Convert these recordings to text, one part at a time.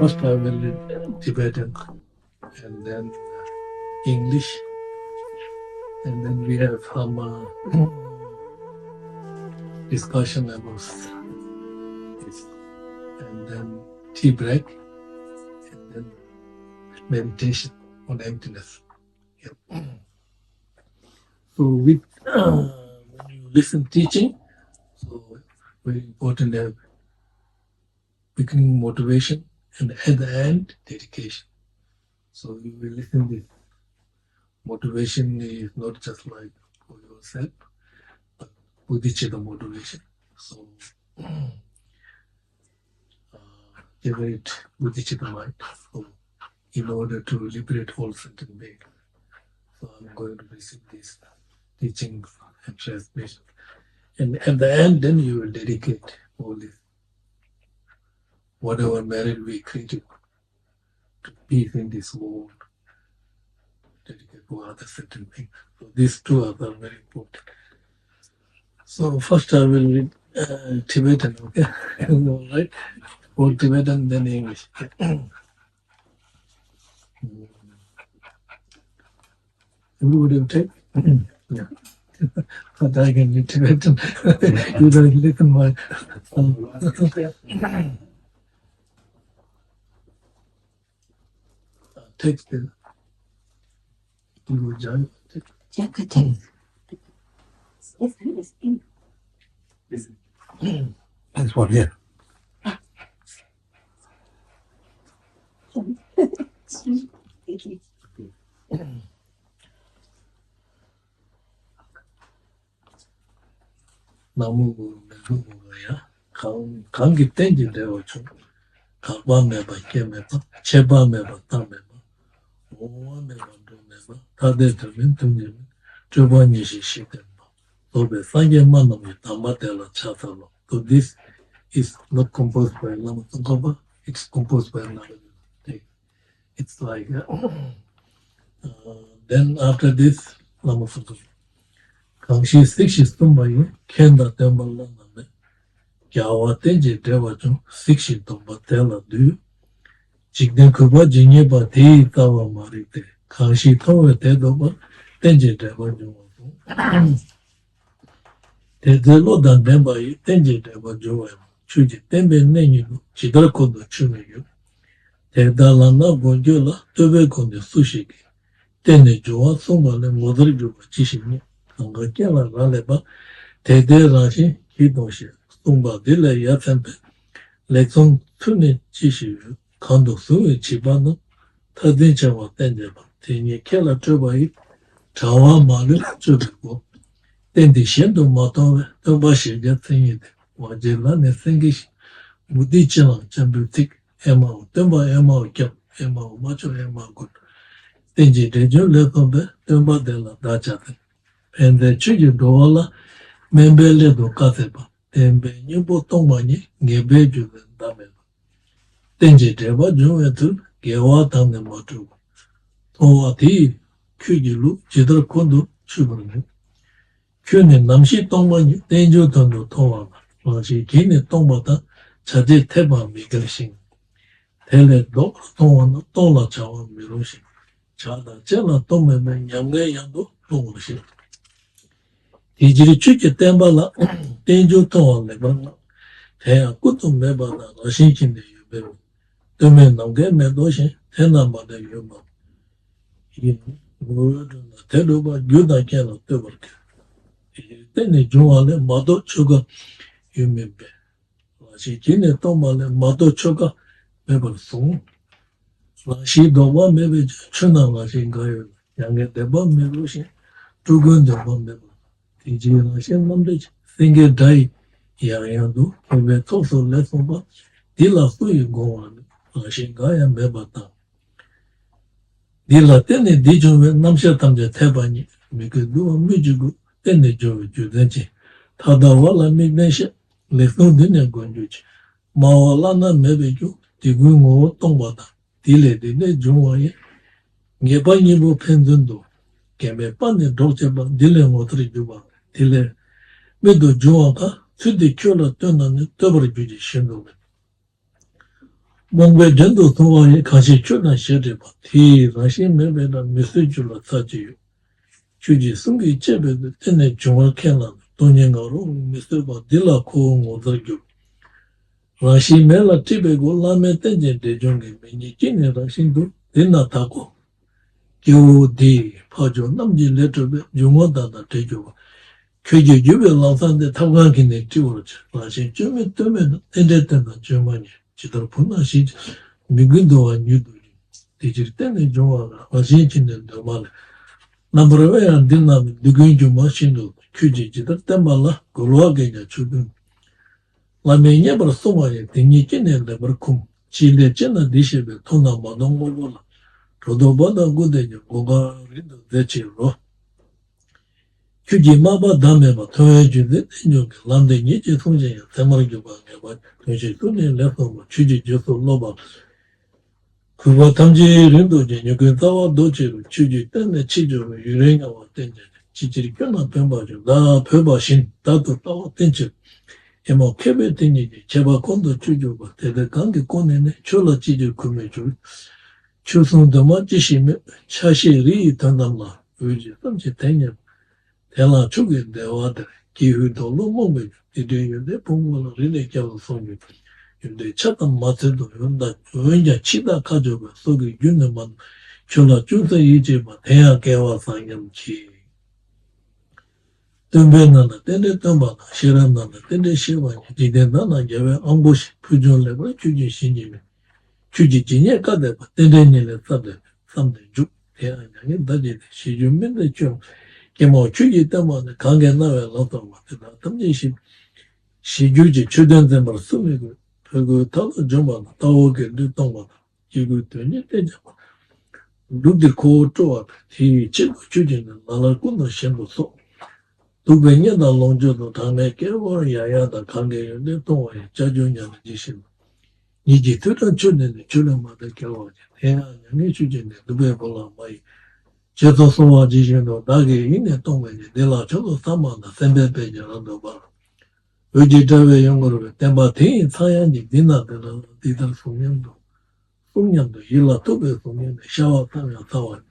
First I will read Tibetan and then English, and then we have some discussion about this, and then tea break, and then meditation on emptiness. Yep. So with when you listen teaching, so very important to have beginning motivation and at the end dedication. So you will listen this. Motivation is not just like for yourself, but bodhicitta motivation. So generate bodhicitta mind. So in order to liberate all sentient beings. So I'm going to receive this teaching and transmission. And at the end, then you will dedicate all this, whatever merit we created, to peace in this world, dedicate to other sentient beings. So these two are very important. So first I will read Tibetan, okay? All right? Or Tibetan, then English. Everybody will take? Yeah. But I can read Tibetan. You don't listen my text. You will join. That's what here. Namu Guru Meru Gaya, Kangi Tenji Deocho, Kalba Meba, Kemeba, Cheba Meba, Tameba, Owa Meba, Domeba, Tade Tamin Tunjim, Juba Nishi Shitemba. So the Sange Manami, Tamatela Chatalo. So this is not composed by Lama Tsongkhapa, it's composed by another. It's like, then after this, Lama Tsongkhapa. Kangshi Sikshi Stumbayi, Kenda Tembala Name, Gyawa Tenji Devachum, Sikshi Tumba Tela Du, Jigden Kuba Jinyeba Te Tawa Marite, Kangshi Tawa Tedoba, Tenji Devachum. Tedelo Dan Dembayi, Tenji Devachum, Chuji Tembe Nenyu, Chidakodo Chumeyu, Tedalana Bonjola, Tube Konde Sushiki, Tene Joa Sumbale Modri Juba Chishini. Angakela Raleba, Tede Rashi, Hidoshi, Sumba Dile Yatempe, Lexon Tuni Chishi, Kondo Sui Chibano, Tadinchawa Tenjeba, Tini Kela Tubai, Tawa Malu Chubibo, Tendi Shendo Matove, Tobashi Yatin, Wajela Nesengish, Mudichela, Chambutik, Emma, Tumba Emma Cap, Emma, Macho Emma Good, Tenji Dejo Lekombe, Tumba Della Dachate. And the Chuju Dola, Membele do Kateba, Tembe Nubo Tomani, Gebeju and Damel. Tenji Deba Juventu, Gewa Tane Matu. Toati, Kujilu, Jidra Kondo, Chubru. Kuni Namshi Tomani, Tenjo Tondo Towana, Lashi Kine Tomata, Chade Teba Migration. Tele Dok Towana, Tola Chawa Miroshi. Chada Chela Tome Yamge Yando, Tomashi. Tijiri Chuki Tembala, Tenjo Toa Lebana, Tea Kutu Mebana, Lashikin de Yuberu, Tumen Namge Medoshi, Tenamba de Yuba. Teluba, Yuda Kena Tuberk. Tene Juale, Mado Chuga, Yumebe. Lashikine Tomale, Mado Chuga, Mebel Song. Lashi Doba Mebe, Chuna Lashin Gayo, Yange Deba Melushi, Tugun Deba Mebel. Tijirashin Namdich, Finger Die, Yayadu, and also less over Dilla Fui go on, Lashingai and Bebata. Dilla Tene Dijo Namshatam de Tabani, because do a Mijugu, then the Joe Judenchi. Tadawala Mignesha, Lefno Dinner Gonjuch. Mawalana Mebeju, Tigungo Tombata, Dile de Juaye, Gebanibo Pendundo, Kemepane Dolceba, Dile Motri Juba. Tile Medo Juaka, Tudi Kyola Tuna, Tobri Shendo. Mongbe Jendo Tongwa Kashi Chuna Shediba, Ti Rashi Mebeda Messujula Taji, Chuji Sungi Chebe, Tene Junga Kenan, Tonyangaro, Mr. Dilla Ko Modargu. Rashi Mela Tibego Lame Tenje de Jungi, Mini Rashindu, Dina Tako, Kyo Di, Pajo, Namji Letter, Jumoda Tejo. Kyuji Jube Lansan de Tawanki ne Tiwurch, Rashi Jumi Tumen, Edetana Germany, Chidar Puna Shij, Migundo and Yudu, Digitene Joa, Rashichin and Domale. Number and Dina, Dugunju Machino, Kyuji, Jidar Tamala, Guluagaya Chudun. La Menia Brasoma, Tinikin and the Berkum, Chile Chena Dishebe, Tona Madongola, Rodobada Gudeja, Goga, Dechiro. Kyuji Maba Dameba, Toyaji, Lande Nichi Tunja, Tamarjuba, Tunji Tuni left over, Chuji Joso Loba, Kuba Tamji Rindo, Yukawa Dochi, Chuji, Tene Chijo, Urenga, Tenja, Chichikana Pembajo, Da Peba Shin, Tato Tawa Tenchi, Emo Kebe Tini, Cheba Kondo Chujuba, Telekangi Konene, Chola Chijo Kumeju, Chusun Damachi, Chashi Ri Tandamla, Uji, Tamchi Tenya. Tela Chugi de Water, Kihu to Lumo, the day de Pungo, really Kel Songi. In the Chatham Macedo, that Wenja Chida Kajoba, Sogi Junaman, Chola Chusa Ijiba, Tea Kewa Sangam Chi. Tumbenana, Tende Tambana, Shiranana, Tende Shiva, Jidenana, Java, Ambush, Pujon Level, Chuji Shinjimi. Chuji Jinya Kadeba, Tende Nile Sade, Sunday Juk, Tea, Daji, Shijumin the Chum. Kemo Chuji Tamana, Kangana, Lotoma, Tamji, Shijuji, Chudan Zember Sumigo, Pego Tala Jumana, Taoke, Lutoma, Jigu Tuni, do the court to up, he Chibu Chujin, Lalakuna Shembo So. To Benya the Lonjo, Taneke, or Yayada Kange, Letoa, Jajunya, Jishin. Niji Tutan Chudin, Chulama, the Kawa, Nichujin, the Bebola, my. Cheto Sowa Jishino, Dagi, in a Tomani, De La Choto Samana, Sembe Peja, Randoba. Ujitawe Yongoro, Tembati, Sayandi, Dina, Dita Sumiendo, Sumiendo, Yila Tobe Sumiendo, Shawa Tamia Sawa,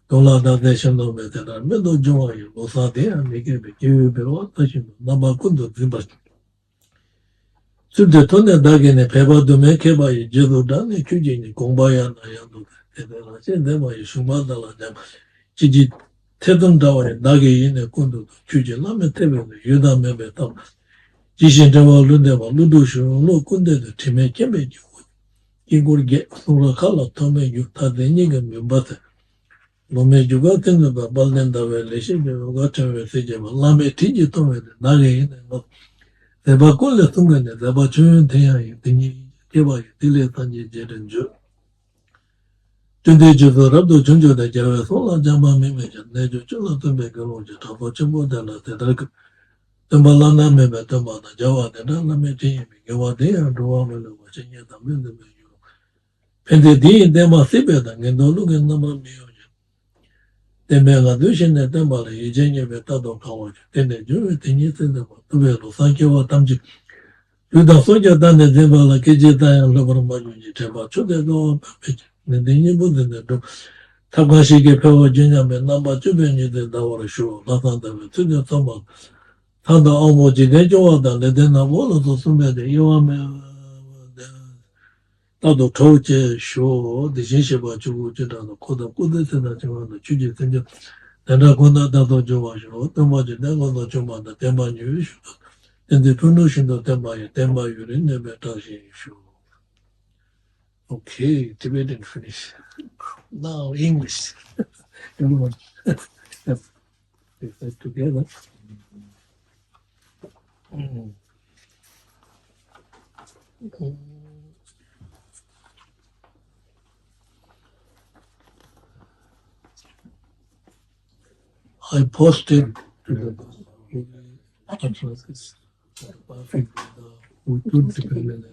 Dola da Deshano Metera, Medo Joy, Osade, and Mike, Kiwi, Tashino, Namakundo, Zimbas. Sude Tone Dagine, Peba Domeke by Jedo Dani, Kujini, Kumbaya, Nayando, Dema, Shumada La Jam. Chiji Tedum Dawa, Nagi in a Kundu, Chuji Lame Tebe, Yuda Mebe Tam, Jishin Deva Lundeva, Ludushu, Lo Kunde, Time Keme, you would get Surakala, Tome, you Tadenigan, Yubata. Lome Jugatin, the Balenda, Leshin, Gatan, Sejama, Lame Tiji Tome, Nagi in a the Bakula Tungan, the Bachun Tea, Tini, Keba, Tile Tanji Jerenjo. Today, Rabdo Junjo, the Java, Jama Mimija, Nejo Chula to make a roja, Tabo Chimbo, the Dark, the Malana Meba, the Java, the Dana Meti, Gawa there, Duamel, watching at the Minda. Pendedi, they must be better, and don't look at number of million. The Megadushin at the Mali, Eugenia Betado College, then the jury thing is in the Tubelo, thank you, Tamji. You don't soldier done the Zimba like Kijita and Lover Majuji, Tabacho, they go, then you put in the door. Takashi gave Pewa Junior, but number two, when you did our show, not on the Tunya Toma. Tanda almost Jidejo, the Ledena Wall, so soon as the Yoam Tado Toche show, the Shishiba Chujuda, the Koda Kudas and the Chuji Tinja, and I could not do Jova show, the Majidego, the Juma, the Temba New show, and the pronunciation of Temba Urin, the Betashi show. Okay, Tibetan finish. Now English. Everyone. Let's take that together. I posted to the addresses we could depend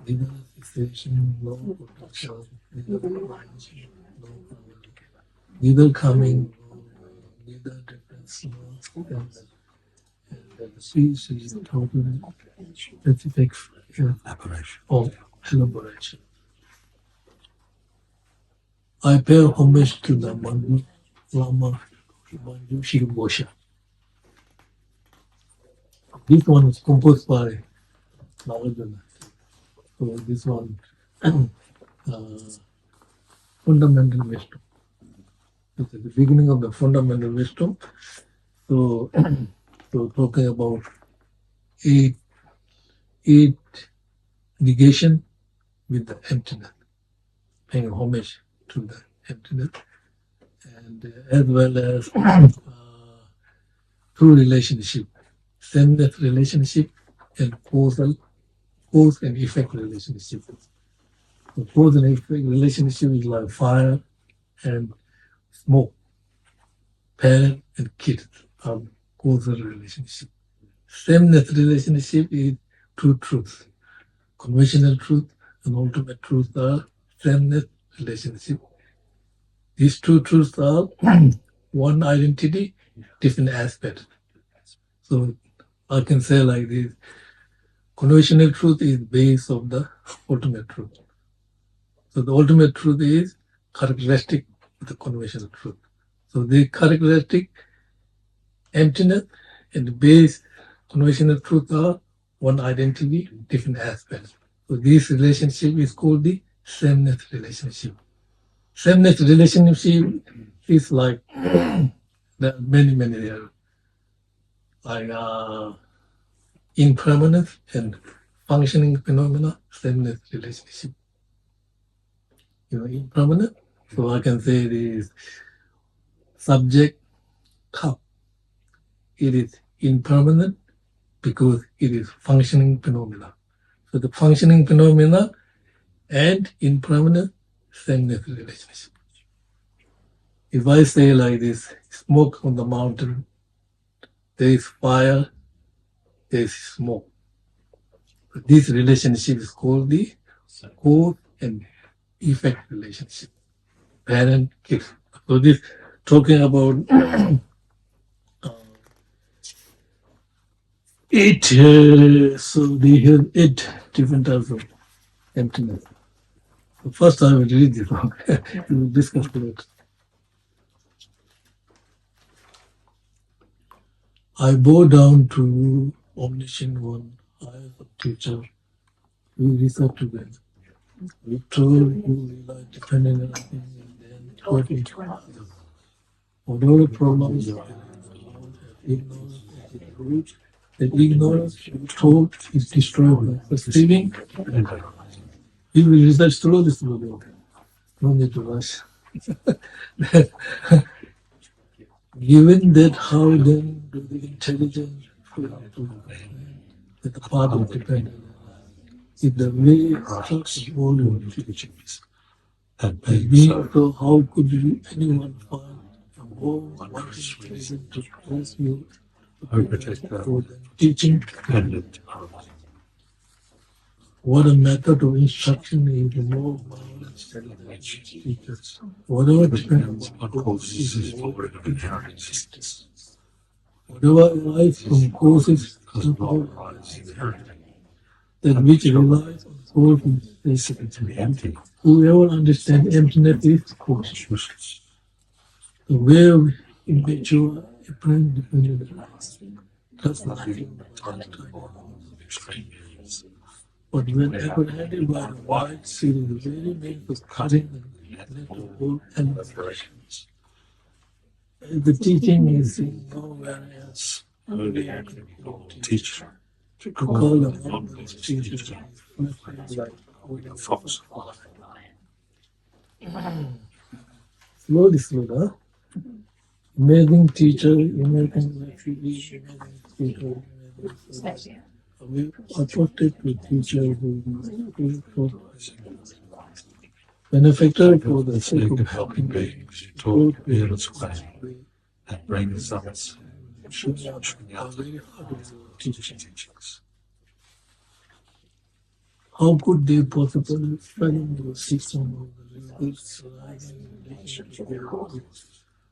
legal fixation, law protection, legal coming, legal defense, and the speech is totally specific. elaboration. I pay homage to the Manju Lama Manju Shiribosha. This one is composed by Nagarjuna. So this one, fundamental wisdom. This is the beginning of the fundamental wisdom. So, so talking about eight negation with the emptiness, paying homage to the emptiness, and as well as two relationship, sameness relationship and cause and effect relationship. The cause and effect relationship is like fire and smoke, parent and kid are causal relationship. Sameness relationship is two truths. Conventional truth and ultimate truth are sameness relationship. These two truths are one identity, different aspects. So I can say like this: conventional truth is base of the ultimate truth. So the ultimate truth is characteristic of the conventional truth. So the characteristic emptiness and the base conventional truth are one identity, different aspects. So this relationship is called the sameness relationship. Sameness relationship is like there are many there, like impermanence and functioning phenomena, sameness relationship. Impermanent. So I can say it is subject cup. It is impermanent because it is functioning phenomena. So the functioning phenomena and impermanent sameness relationship. If I say like this, smoke on the mountain, there is fire, there is smoke. This relationship is called the cause and effect relationship. Parent, kid. So this talking about eight. So they have 8 different types of emptiness. So first, I will read this one. We will discuss it. I bow down to omniscient one, highest teacher. We research together. We told who rely dependent on him and then taught each other. Whatever problems ignorance is the root, that ignorance told is destroyed by perceiving. He will research slowly. No need to rush. Given that, how then do the intelligence feel that the path of dependence is the way such all your teachings? And being so, how could anyone find a more wanting reason to praise you for the teaching? What a method of instruction is more marvelous than the teachers. Whatever depends on causes is more inherent existence. Whatever arises from causes does not arise inherently. That which relies on causes is empty. Whoever understands emptiness is cause. The way in which you are apparent dependent does nothing but but when apprehended by the wide sea, the very means of cutting and let of all animations. The teaching is in nowhere else. Only I can teach. To call the marvelous teacher is like holding a fox. Slowly, huh? Amazing teacher, amazing refugee, amazing teacher, amazing. We are trusted with teacher who is for benefactor for the sake of helping beings, taught parents way and bring results. Are very hard of teachings. How could they possibly find the system of the results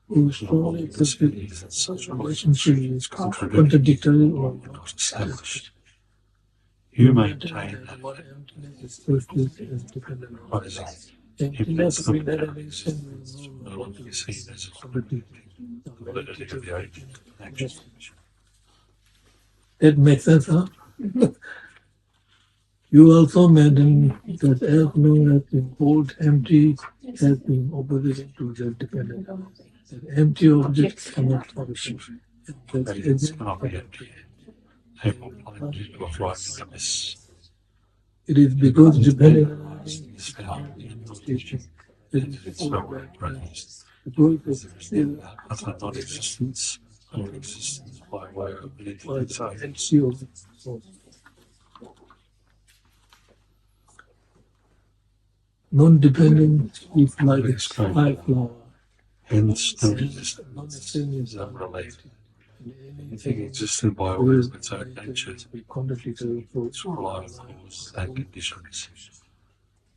who strongly perceive that such relationship is contradictory or not established? You maintain that what emptiness is firstly is dependent on rising emptiness impulse of without our relation existence will no no longer longer be seen as a commodity. validity of the agent and action. That makes sense, huh? You also mentioned that as long as the whole empty has been opposition to the dependent, that empty objects cannot function. That Radiance agent cannot be cannot empty. be Therefore, plunged into a flowing abyss. It is because dependent Is found in station knowledge that and is its all own that presence. because There is still other non-existence or existence by way of an by infinite the silence. entity of the soul. Non-dependent is like a high flower. Hence, no And existence non-existent is is unrelated. unrelated. Anything existed by way of its own nature Be contradictory for is rely on causes and conditions.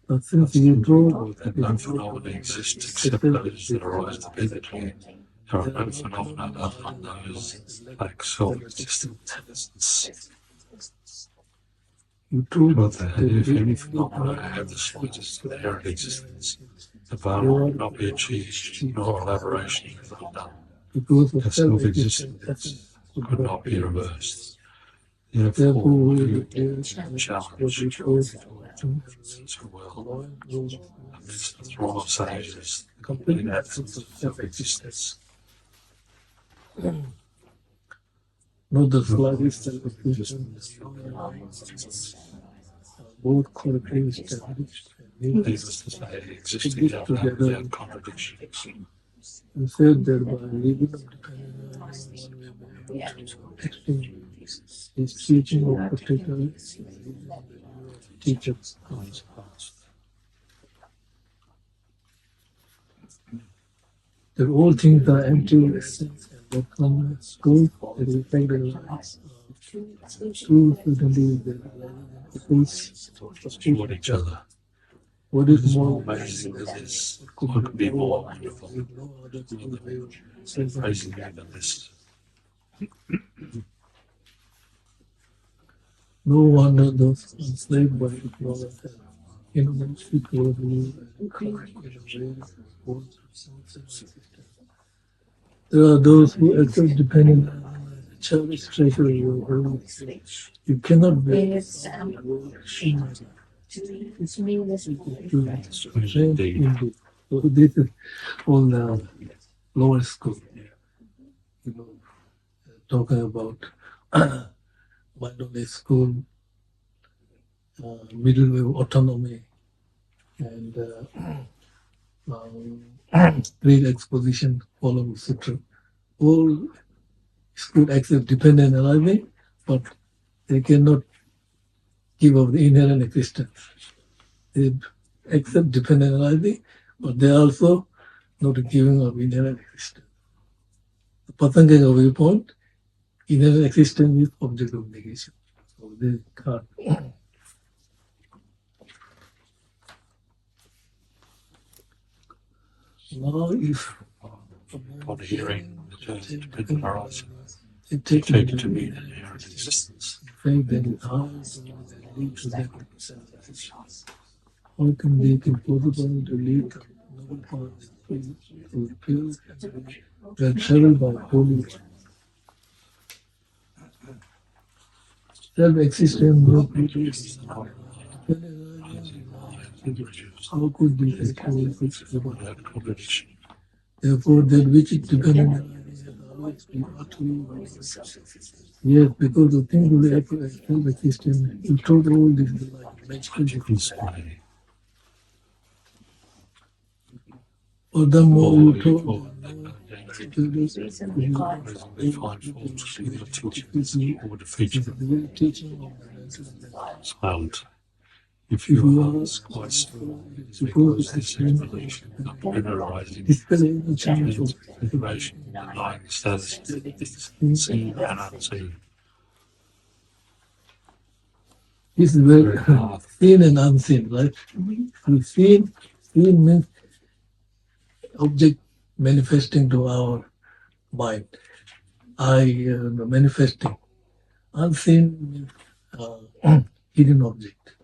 but since you draw That no phenomena exist except those that arise dependently. There are no phenomena other than those like self-existence. you draw Further, if any phenomena have the slightest inherent existence, the Dharma would not be achieved, nor elaboration is undone. because of The self-existence could not be reversed. Therefore, you challenge so well amidst the throng of sages, the complete absence of self-existence. Not the slightest self-existence, both correctly established and Needless to say, existing out without contradiction. you said that by living independently, one will be able to extinguish his teaching of particular teachers. That all things are empty essence and that come go, that is effect true certainly is that because Support each other. what is more Amazing than this, what could be more wonderful with no other way of than praising you than this? no wonder those enslaved by the knowledge have innocent people who encourage in a way both existence. There are those who accept depending on the childish treasure of your holy. You cannot be indeed. So this is on the lower school. You know, talking about Mandalay school, middle way autonomy, and great exposition, following sutra. All school accept dependent arriving, but they cannot give up the inherent existence. They accept dependent arriving, but they are also not giving up inherent existence. The Patangaka viewpoint, inherent existence is object of negation. So they can't. Now, if Upon hearing the term dependent arising, it take takes it to mean inherent existence. faith that is high, that lead to that self-existence. How can they be possible to lead the noble path to pure that travel by holy self-existence, no creatures. How could be Without contradiction. therefore, that which is dependent on always be utterly yes, because the thing will have self-existence. You told all this like magical difference. Display. Furthermore, you told Reasonably find fault with either teachings or defeat them. Silent. If you ask why so, it is because this explanation of dependent arising is information denying the status of things seen and unseen. This is very seen and unseen, right? Seen means object manifesting to our mind. Manifesting. Unseen means hidden object.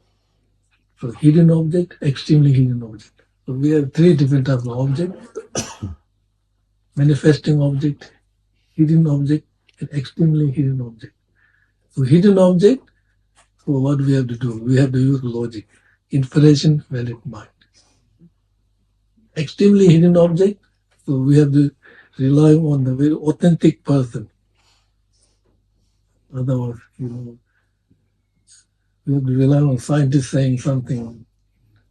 So hidden object, extremely hidden object. So we have three different types of object: manifesting object, hidden object, and extremely hidden object. So hidden object, so what we have to do? We have to use logic, inspiration, valid mind. Extremely hidden object, so we have to rely on the very authentic person. Otherwise, we have to rely on scientists saying something,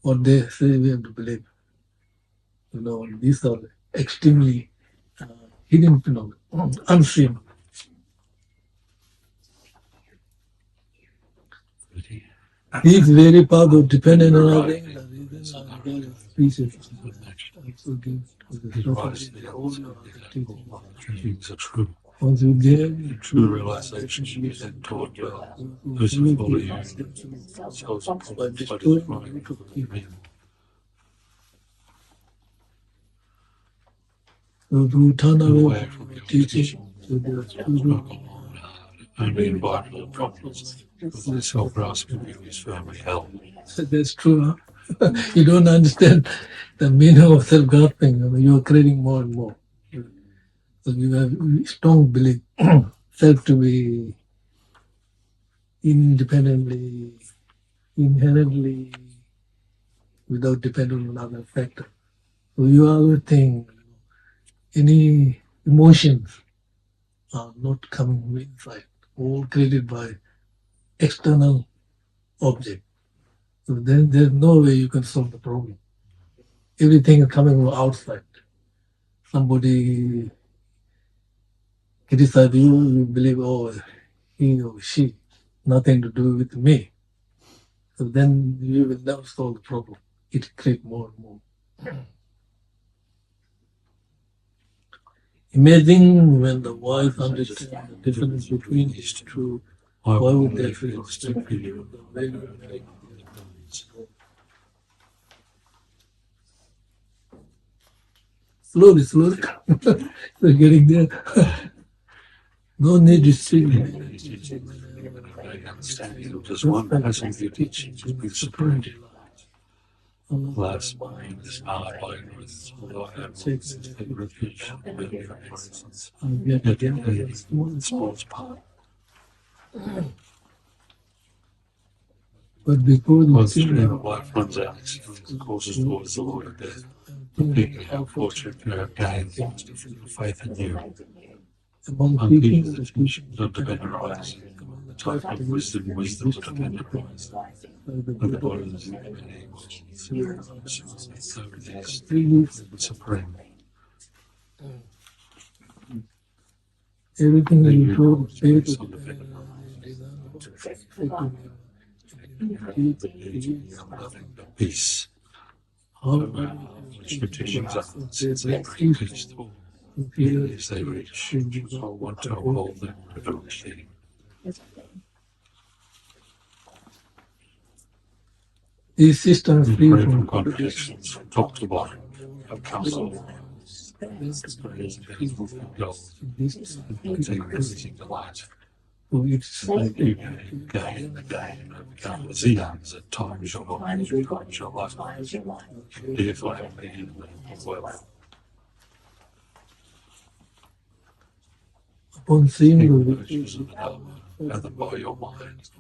what they say we have to believe. These are extremely hidden phenomena, unseen. These very powerful, dependent on our species. Things are true. Once we get True realization is then taught well. Those who follow you themselves are who turn away from your teaching, only environmental problems, because the self-grasping view is firmly held. That's true. Huh? You don't understand the meaning of self-grasping. You are creating more and more. So you have strong belief, self to be independently, inherently, without depending on other factor. So you always think any emotions are not coming from inside, all created by external object. So then there's no way you can solve the problem. Everything is coming from outside. Somebody criticize you, you believe, oh, he or she, nothing to do with me. So then you will never solve the problem. It creates more and more. Imagine when the wife understands the difference between these two, why would they feel stupid? Slowly, we're getting there. No need to see. Understanding of just one passage of your teaching has been supreme. Last mind is not by ignorance, although I have takes a refuge in many reasons. Yet the smallest part. But before the stream of life runs out, it courses towards the Lord of death. Thinking how fortunate you have gained faith in you. Among people, the teachings of dependent rise. The type of wisdom to dependent rise. The bodies of many so these supreme. Everything you told faith peace. Which petitions are since they bring peace to all. As they reach, I want to uphold them reverently. These systems free from contradictions from top to bottom have counsel increasing delight. it's like Again and again, become the Zeons at times shall life. Dear family and well. upon seeing the Virtues of the Dharma, gathered by your mind.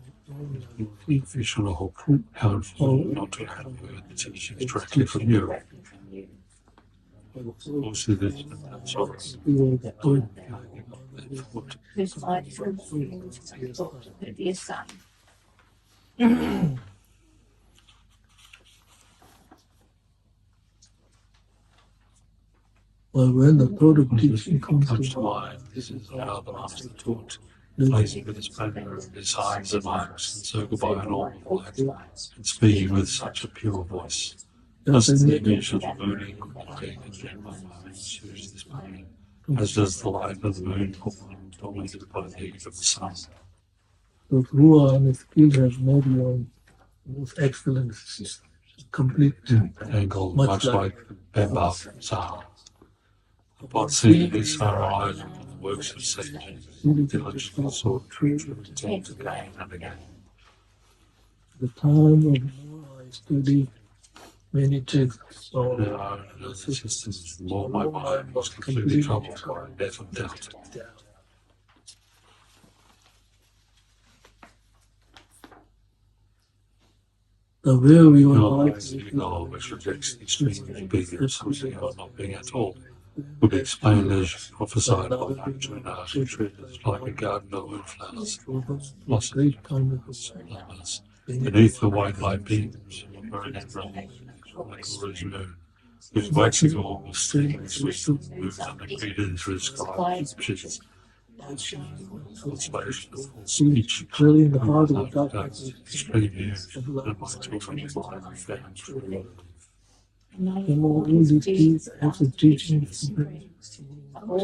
You should hope powerful not to have heard the teachings directly from you. Also, this sorrow. Well, when the thought of teaching comes To mind, this is how the master taught, placing with his banner of his signs and marks, and so goodbye on all light, and speaking with such a pure voice. Thus the image of the moon and general mind suits this morning, as does the light of the moon, dominated by the heat of the sun. those who are unskilled have made your most excellent, complete, Angle much much like Bemba Sahara. Upon seeing this, our eyes upon the works of sages, diligently sought truth and intend to gain and again. the time of Noah, I studied many texts on the systems, the more my mind was completely troubled by death and doubt. The way we were which rejects the extreme obedience, which are not being at all, would be explained as prophesied by Gedun as treated like a garden of windflowers, blossoms, flowers, beneath the white light beams of a burning emblem, like a rose moon, whose waxing orb was steaming sweet, moved undegreed into the sky, which is consolation of full speech, clearly in the heart of the darkness, extreme huge, and my children found true. and all these keys after teaching teach for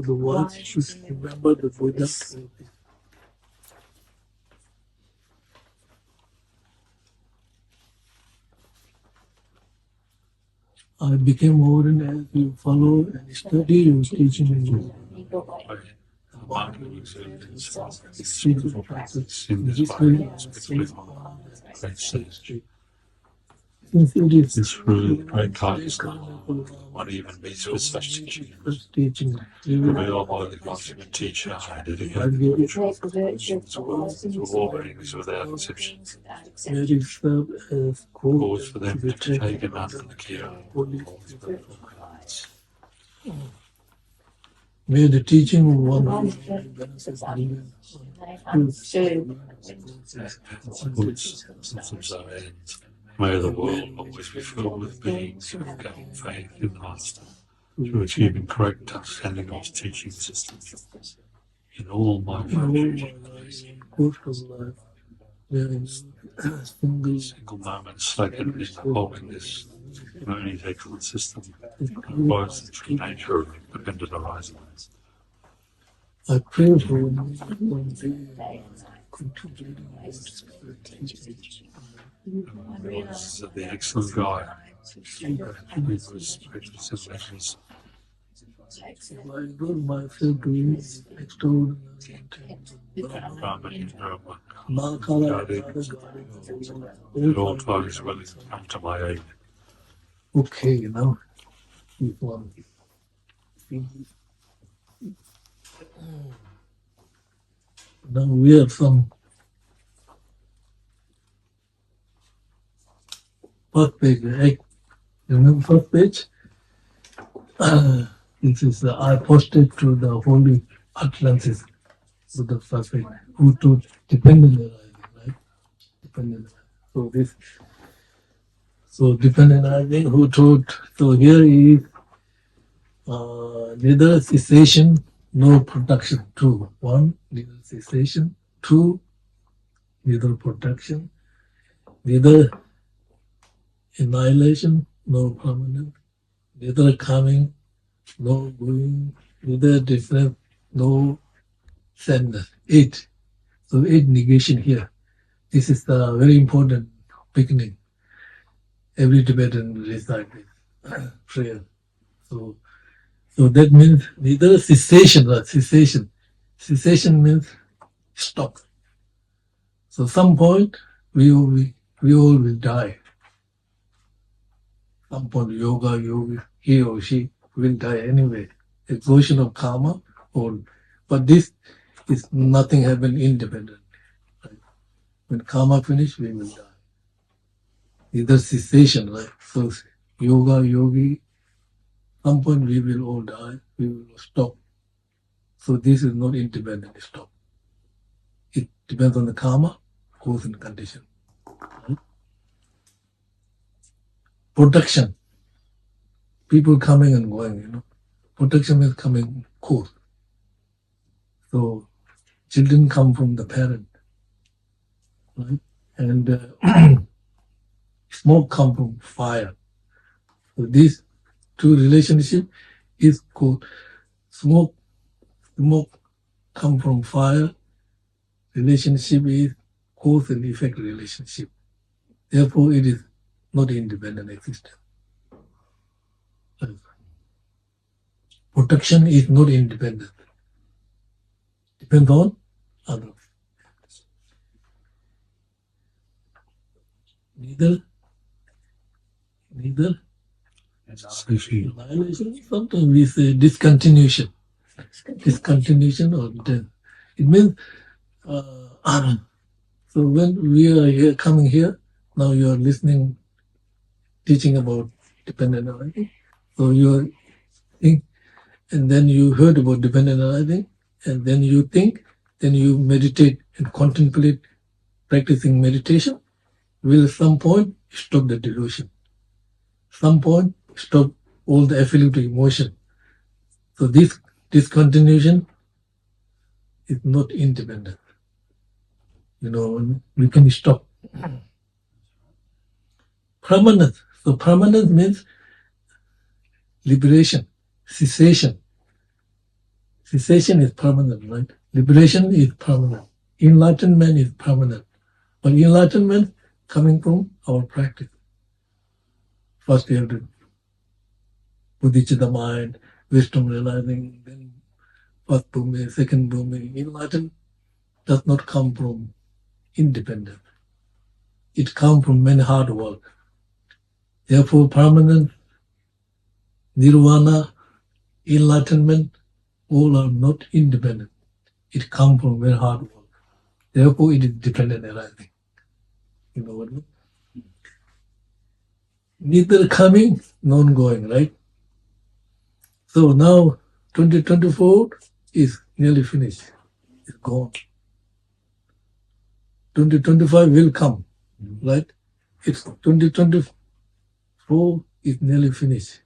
the wise should remember the Buddha. I became more than as you follow and study your teaching and spiritual practice. In this way, since it is it's really great kindness, one even meets with such teaching. Revealed by the consummate teacher, I dedicate to all beings without exception. May it serve as Cause for them to be taken under the care of Holy Spirit. May the teaching of one benefits systems are ends. May the world always be filled with beings who have gained faith in the Master through achieving correct understanding of his teaching systems. In all my course of life, there is single moment slackened in upholding this harmonious excellent system requires the true nature of independent arising. I pray for one day contributing That the excellent guide who was practicing measures I do myself to you, extol at all times willing to come to my aid. Okay, now keep on. Now we have some first page, right? Remember first page? This is I posted to the Holy Atlantis with the first page, who to dependent arising, right? Dependent. So this, so dependent arising, who taught, so here is neither cessation nor production. Two. One, neither cessation. Two, neither production. Neither annihilation nor permanent. Neither coming nor going. Neither different nor sadness. 8. So 8 negation here. This is the very important beginning. Every Tibetan recite this prayer. So that means neither cessation, right? Cessation. Cessation means stop. So some point we all will die. Some point yogi, he or she will die anyway. Exhaustion of karma, but this is nothing happen independent. Right? When karma finish, we will die. Neither cessation, right? So yogi, some point we will all die, we will stop. So this is not independent stop. It depends on the karma, cause and condition. Right? Protection. People coming and going, Protection is coming cause. So children come from the parent. Right? And smoke come from fire. So these two relationship is called smoke come from fire. Relationship is cause and effect relationship. Therefore, it is not independent existence. Protection is not independent. Depends on others. neither Safety. annihilation. Sometimes we say discontinuation or death. It means so when we are here coming here, now you are listening, teaching about dependent arising. So you are think, and then you heard about dependent arising, and then you think, then you meditate and contemplate, practicing meditation. Will at some point stop the delusion. Some point stop all the affiliative emotion. So this discontinuation is not independent. We can stop. Permanence. So permanence means liberation, cessation. Cessation is permanent, right? Liberation is permanent. Enlightenment is permanent. But enlightenment coming from our practice. First we have to bodhicitta mind, wisdom realizing, then first bhumi, second bhumi. Enlightenment does not come from independent. It comes from many hard work. Therefore, permanent nirvana, enlightenment, all are not independent. It comes from very hard work. Therefore, it is dependent arising. You know what I mean? Neither coming, nor going, right? So now 2024 is nearly finished. It's gone. 2025 will come, right? It's 2024 is nearly finished.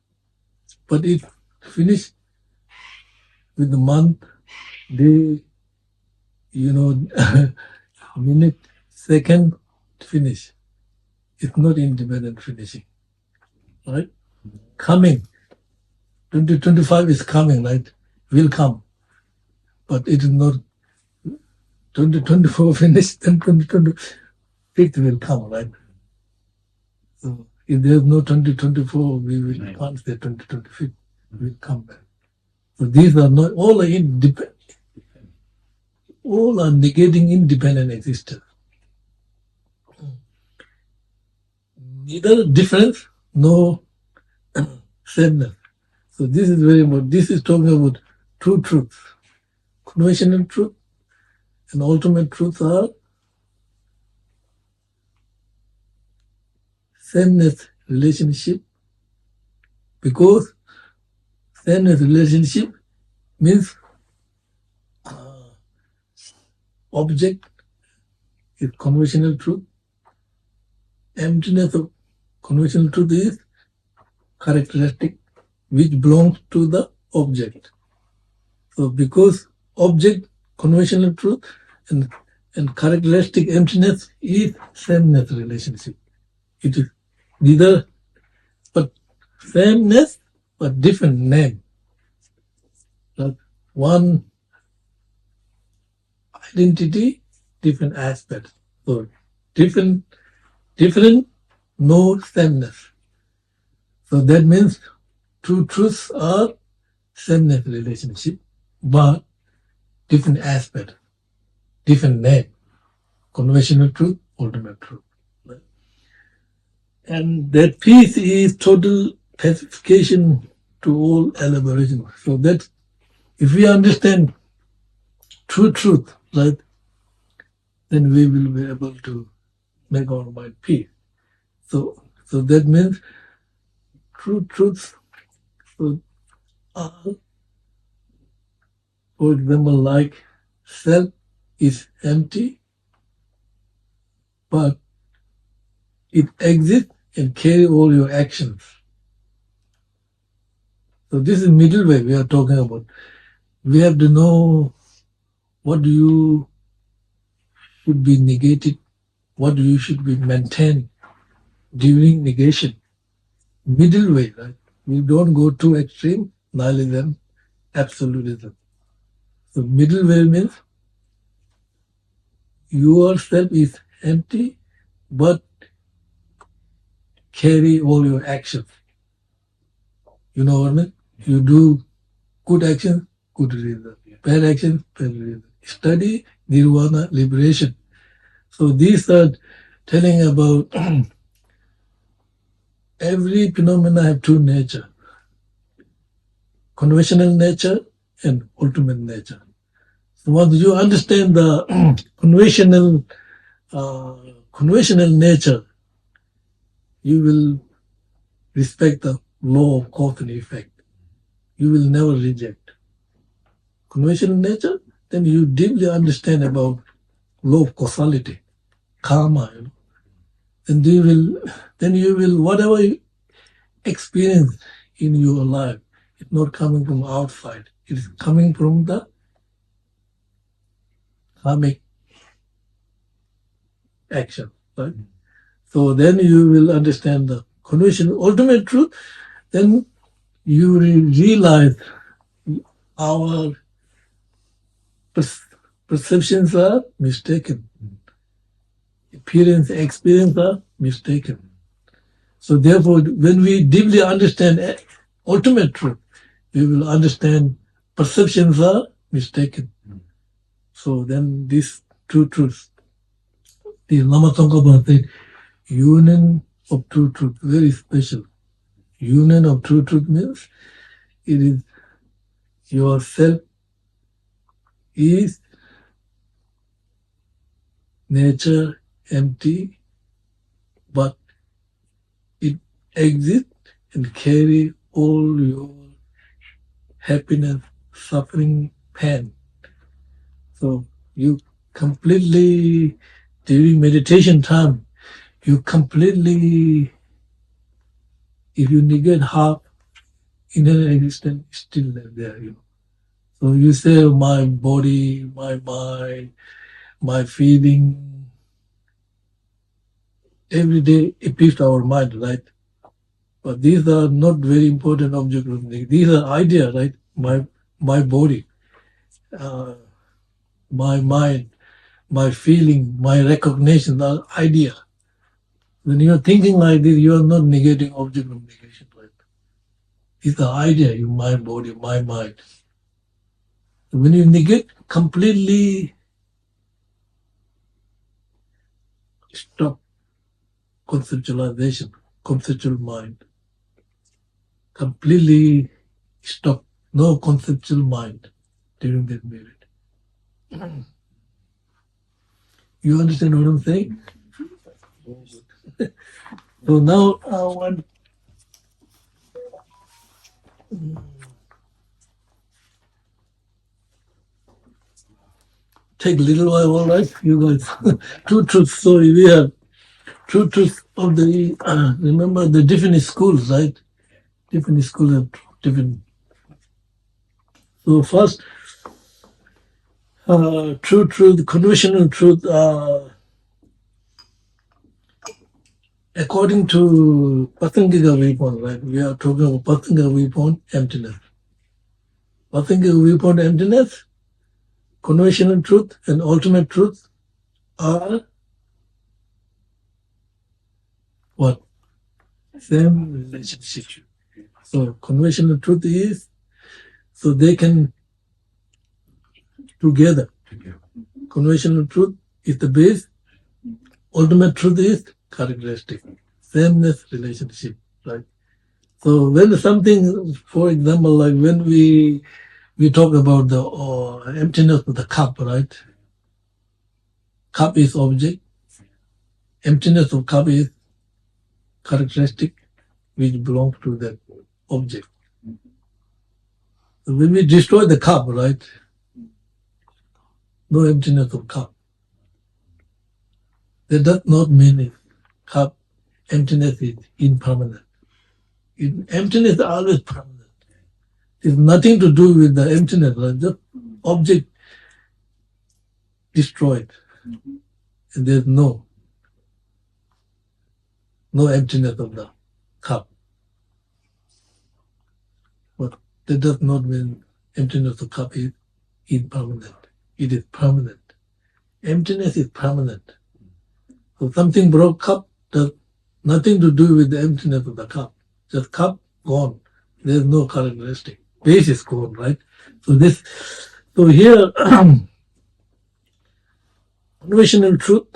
But it finished with the month, day, minute, second, finish. It's not independent finishing, right? Coming. 2025 is coming, right? Will come. But it is not 2024 finished, then 2025 will come, right? So if there is no 2024, we can't say 2025 will come back. So these are not, all are independent. All are negating independent existence. Neither difference, no sameness. So this is very important. This is talking about true truth. Conventional truth and ultimate truth are sameness relationship, because sameness relationship means object is conventional truth. Emptiness of conventional truth is characteristic which belongs to the object. So because object, conventional truth, and characteristic emptiness is sameness relationship. It is neither but sameness but different name. Like one identity, different aspect. So different, no sameness. So that means true truths are sameness relationship, but different aspect, different name. Conventional truth, ultimate truth. Right? And that peace is total pacification to all elaboration. So that if we understand true truth, right, then we will be able to make our mind peace. So that means true truths are, for example, like self is empty, but it exists and carry all your actions. So this is middle way we are talking about. We have to know what you should be negated, what you should be maintained during negation. Middle way, right? We don't go too extreme, nihilism, absolutism. So middle way means yourself is empty, but carry all your actions. You know what I mean? You do good actions, good result. Bad actions, bad result. Study, nirvana, liberation. So these are telling about every phenomena have two nature: conventional nature and ultimate nature. So once you understand the conventional nature, you will respect the law of cause and effect. You will never reject conventional nature. Then you deeply understand about law of causality, karma. Then you will whatever you experience in your life, it's not coming from outside. It is coming from the karmic action, right? So then you will understand the conventional ultimate truth. Then you will realize our perceptions are mistaken. Appearance, experience are mistaken. So therefore, when we deeply understand ultimate truth, we will understand perceptions are mistaken. So then these two truths, the Lama Tsongkhapa said, union of true truth, very special. Union of true truth means it is yourself is nature empty, but it exists and carry all your happiness, suffering, pain. So you completely, during meditation time, you completely, if you negate half, inner existence is still there. So you say my body, my mind, my feeling, every day appears to our mind, right? But these are not very important objects. These are ideas, right? My body, my mind, my feeling, my recognition are idea. When you are thinking like this, you are not negating object of negation, right? It's the idea, my body, my mind. When you negate, completely stop conceptualization, conceptual mind. Completely stop, no conceptual mind during that period. You understand what I'm saying? So now I want take a little while, all right, you guys. Two truths. So we have two truths of the, remember the different schools, right? Different schools have different. So first, true truth, conventional truth, according to Patangiga viewpoint, right? We are talking about Patangiga viewpoint, emptiness. Patangiga viewpoint, emptiness, conventional truth and ultimate truth are what? Same relationship. So conventional truth is, so they can together. Conventional truth is the base, ultimate truth is characteristic, sameness relationship, right? So when something, for example, like when we talk about the emptiness of the cup, right? Cup is object, emptiness of cup is characteristic which belongs to that object. So when we destroy the cup, right? No emptiness of cup. That does not mean it. Cup emptiness is impermanent. Emptiness is always permanent. It's nothing to do with the emptiness, right? Just object destroyed. And there's no emptiness of the cup. But that does not mean emptiness of cup is impermanent. It is permanent. Emptiness is permanent. So something broke cup does nothing to do with the emptiness of the cup. Just cup gone. There's no characteristic. Base is gone, right? So here, conventional truth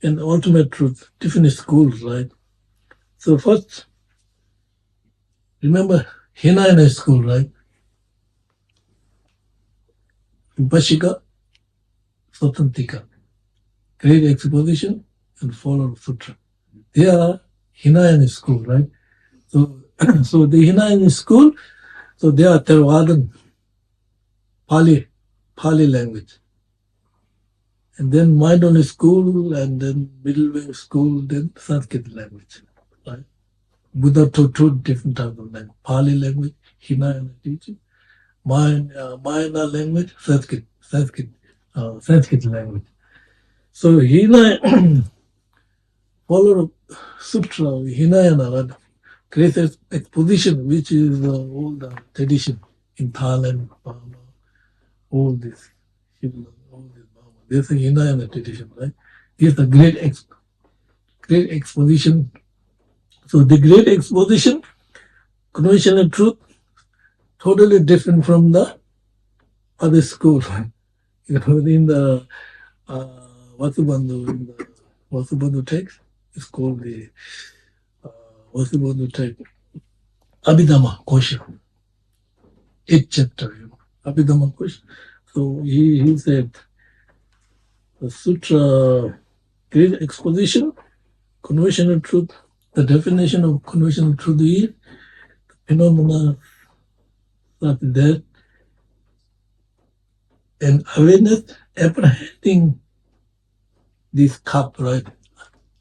and ultimate truth, different schools, right? So first, Remember Hinayana school, right? Vipashika, Swatantika, Great Exposition, and Follow Sutra. They are Hinayana school, right? So, so the Hinayana school, so they are Theravada, Pali language. And then Mayadoni school, and then Middle Way school, then Sanskrit language, right? Buddha taught two different types of language: Pali language, Hinayana teaching, Mayana language, Sanskrit language. So Hinayana follow Sutra, Hinayana, right? Creates exposition, which is all the tradition in Thailand, Burma, all this, all this Burma. There's a Hinayana tradition, right? It's a great exposition. So the great exposition, conventional truth, totally different from the other school. In the Vasubandhu text, it's called the Vasubandhu text, Abhidhamma Kosha, 8th chapter, Abhidhamma Kosha. So he said, the Sutra, great exposition, conventional truth. The definition of conventional truth is phenomena such that an awareness apprehending this cup, right?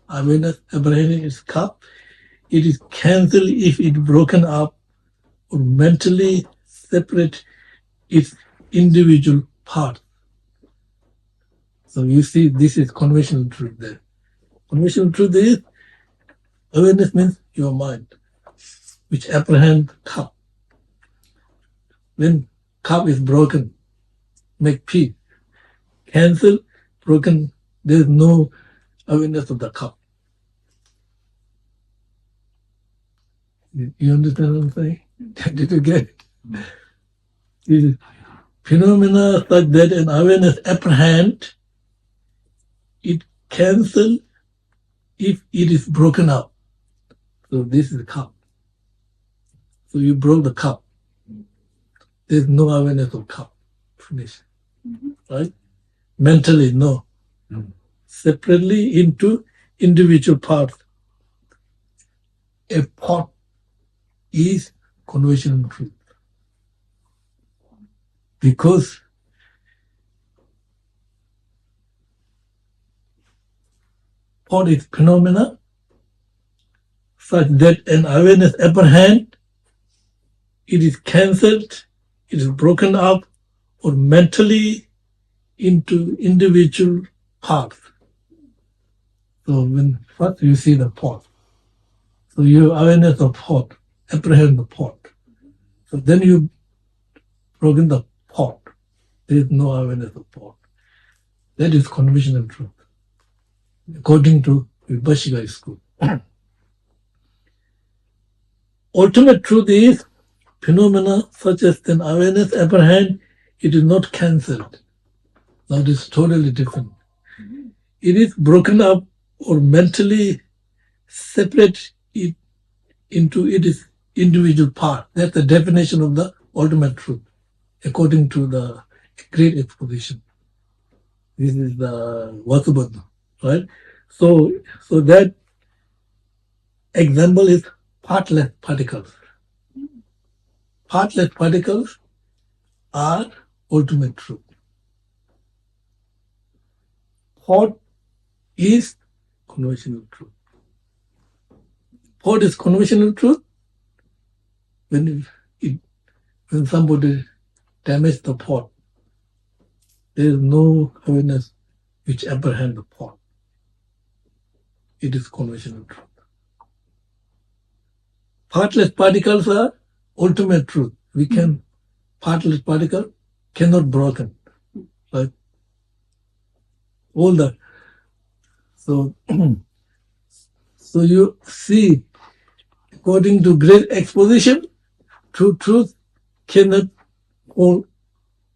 Awareness apprehending its cup, it is cancelled if it broken up or mentally separate its individual parts. So you see, this is conventional truth there. Conventional truth is awareness means your mind, which apprehend cup. When cup is broken, make peace. Cancel, broken, there is no awareness of the cup. You understand what I'm saying? Did you get it? It is phenomena such that an awareness apprehend, it cancel if it is broken up. So this is the cup. So you broke the cup. There's no awareness of cup. Finish. Right? Mentally, no. Separately into individual parts. A pot is conventional truth. Because pot is phenomena such that an awareness apprehend, it is cancelled, it is broken up or mentally into individual parts. So when first you see the pot, so your awareness of pot, apprehend the pot. So then you broken the pot. There is no awareness of pot. That is conventional truth, according to Vipashika school. Ultimate truth is phenomena such as an awareness apprehend, it is not cancelled. Now it is totally different. It is broken up or mentally separate it into its individual part. That's the definition of the ultimate truth, according to the great exposition. This is the Vasubandhu, right? So that example is partless particles. Partless particles are ultimate truth. Pot is conventional truth. Pot is conventional truth. When somebody damages the pot, there is no awareness which apprehend the pot. It is conventional truth. Partless particles are ultimate truth. Partless particle cannot broken. Right? All that. So you see, according to great exposition, true truth cannot hold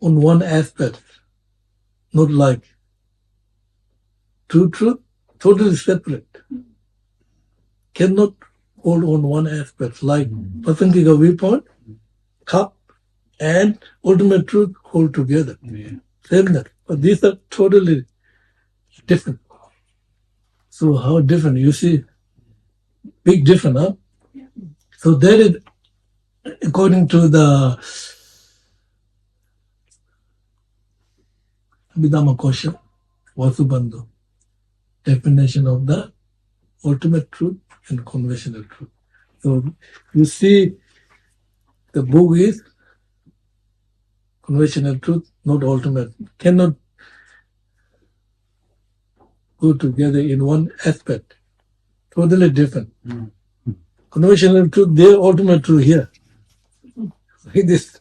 on one aspect, not like true truth, totally separate, cannot hold on one aspect, like Prasangiga viewpoint, cup, and ultimate truth hold together. Same that. But these are totally different. So how different? You see, big difference, huh? So that is according to the Abhidhamma Kosha, Vasubandhu, definition of the ultimate truth and conventional truth. So you see, the book is conventional truth, not ultimate. Cannot go together in one aspect. Totally different. Conventional truth there, ultimate truth here. This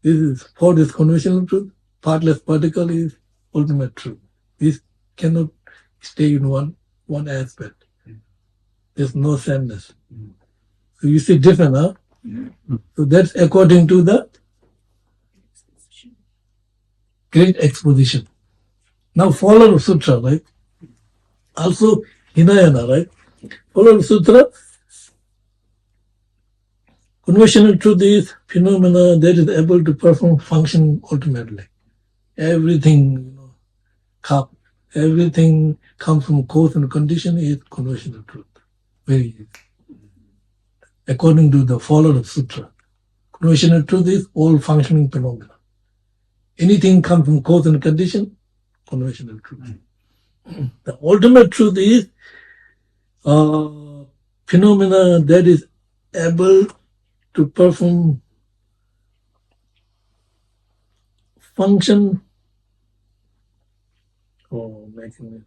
is for this conventional truth, partless particle is ultimate truth. This cannot stay in one aspect. There's no sameness. So you see different, huh? So that's according to the great exposition. Now follow sutra, right? Also Hinayana, right? Follow sutra. Conventional truth is phenomena that is able to perform function ultimately. Everything, everything comes from cause and condition is conventional truth. Very easy. According to the follower sutra, conventional truth is all functioning phenomena. Anything comes from cause and condition, conventional truth. The ultimate truth is phenomena that is able to perform function making it.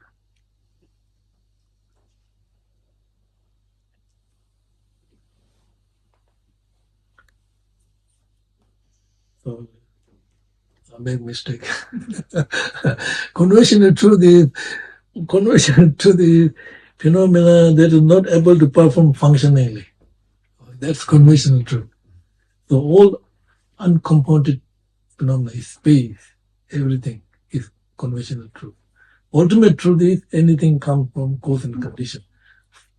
So I make mistake. Conventional truth is phenomena that is not able to perform functionally. That's conventional truth. So all uncompounded phenomena is space, everything is conventional truth. Ultimate truth is anything comes from cause and condition.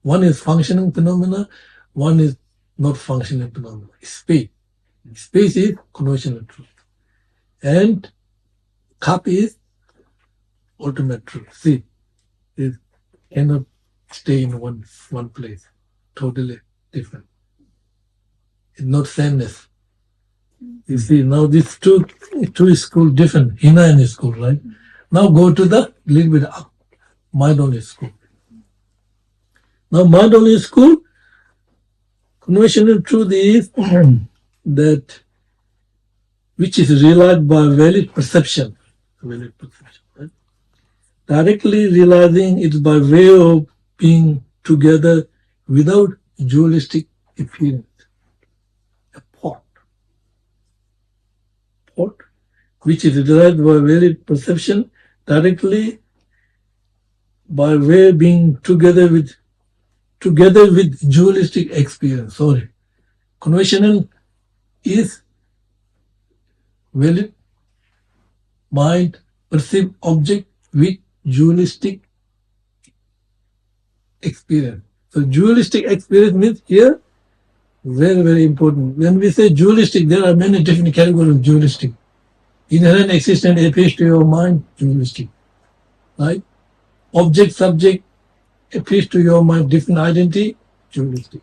One is functioning phenomena, one is not functioning phenomena. Space. Space is conventional truth. And cup is ultimate truth. See, it cannot stay in one place. Totally different. It's not sameness. You see, now these two schools different. Hinayana school, right? Now go to the little bit up, mind-only school. Now mind-only school, conventional truth is that which is realized by valid perception. Right? Directly realizing it by way of being together without dualistic appearance. A pot, which is realized by valid perception, directly by way of being together with dualistic experience. Sorry, conventional is valid mind perceive object with dualistic experience. So dualistic experience means here very, very important. When we say dualistic, there are many different categories of dualistic. Inherent existence appears to your mind, dualistic. Right? Object, subject appears to your mind, different identity, dualistic.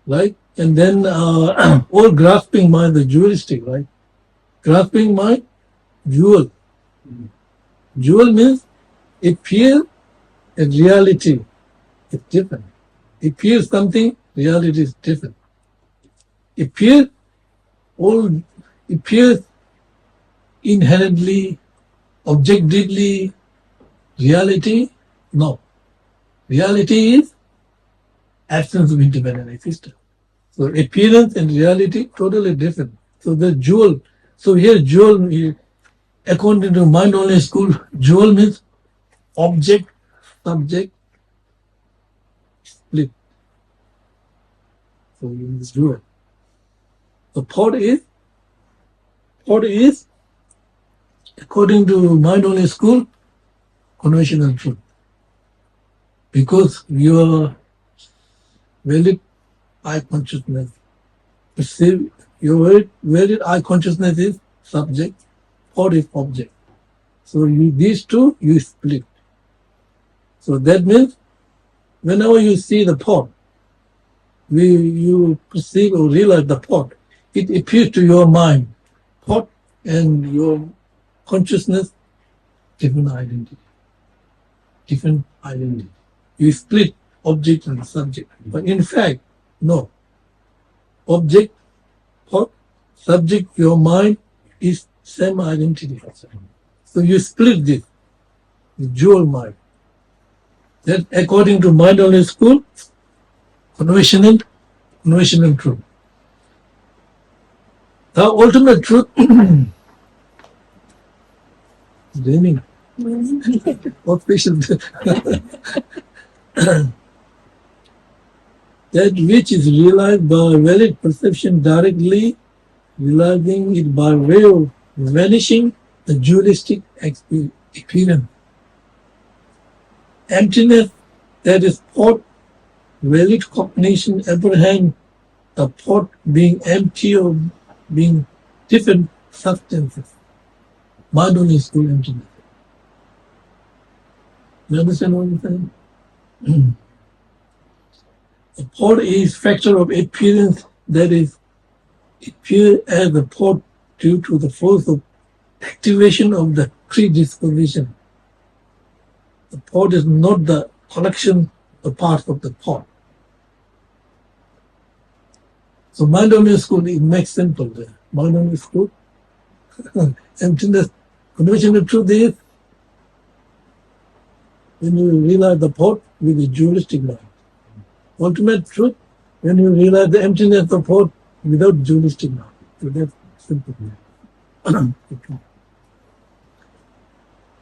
Right? And then all grasping mind, the dualistic, right? Grasping mind, dual. Dual means appear and reality is different. Appears something, reality is different. Appears inherently, objectively, reality, no. Reality is absence of independent existence. So appearance and reality totally different. So the dual. So here dual, according to mind-only school, dual means object, subject, split. So you use dual. The thought is, according to mind-only school, conventional truth. Because your valid eye consciousness perceive your valid eye consciousness is subject, thought is object. So these two you split. So that means whenever you see the thought, you perceive or realize the thought, it appears to your mind, thought and your consciousness, different identity. Different identity. You split object and subject. But in fact, no. Object, thought, subject, your mind is same identity. So you split this, the dual mind. That according to mind-only school, conventional truth. The ultimate truth, dreaming. What patient? That which is realized by valid perception directly, realizing it by way of vanishing the dualistic experience. Emptiness, that is thought, valid cognition, apprehend the thought being empty of being different substances. Mind-only school emptiness. You understand what I'm saying? The thought is factor of appearance, that is, appear as the thought due to the force of activation of the predisposition. The thought is not the collection of parts of the thought. So mind-only school, it makes simple there. Mind-only school, emptiness, conventional truth is when you realize the thought with the dualistic mind. Ultimate truth, when you realize the emptiness of thought without dualistic mind. So that's simple.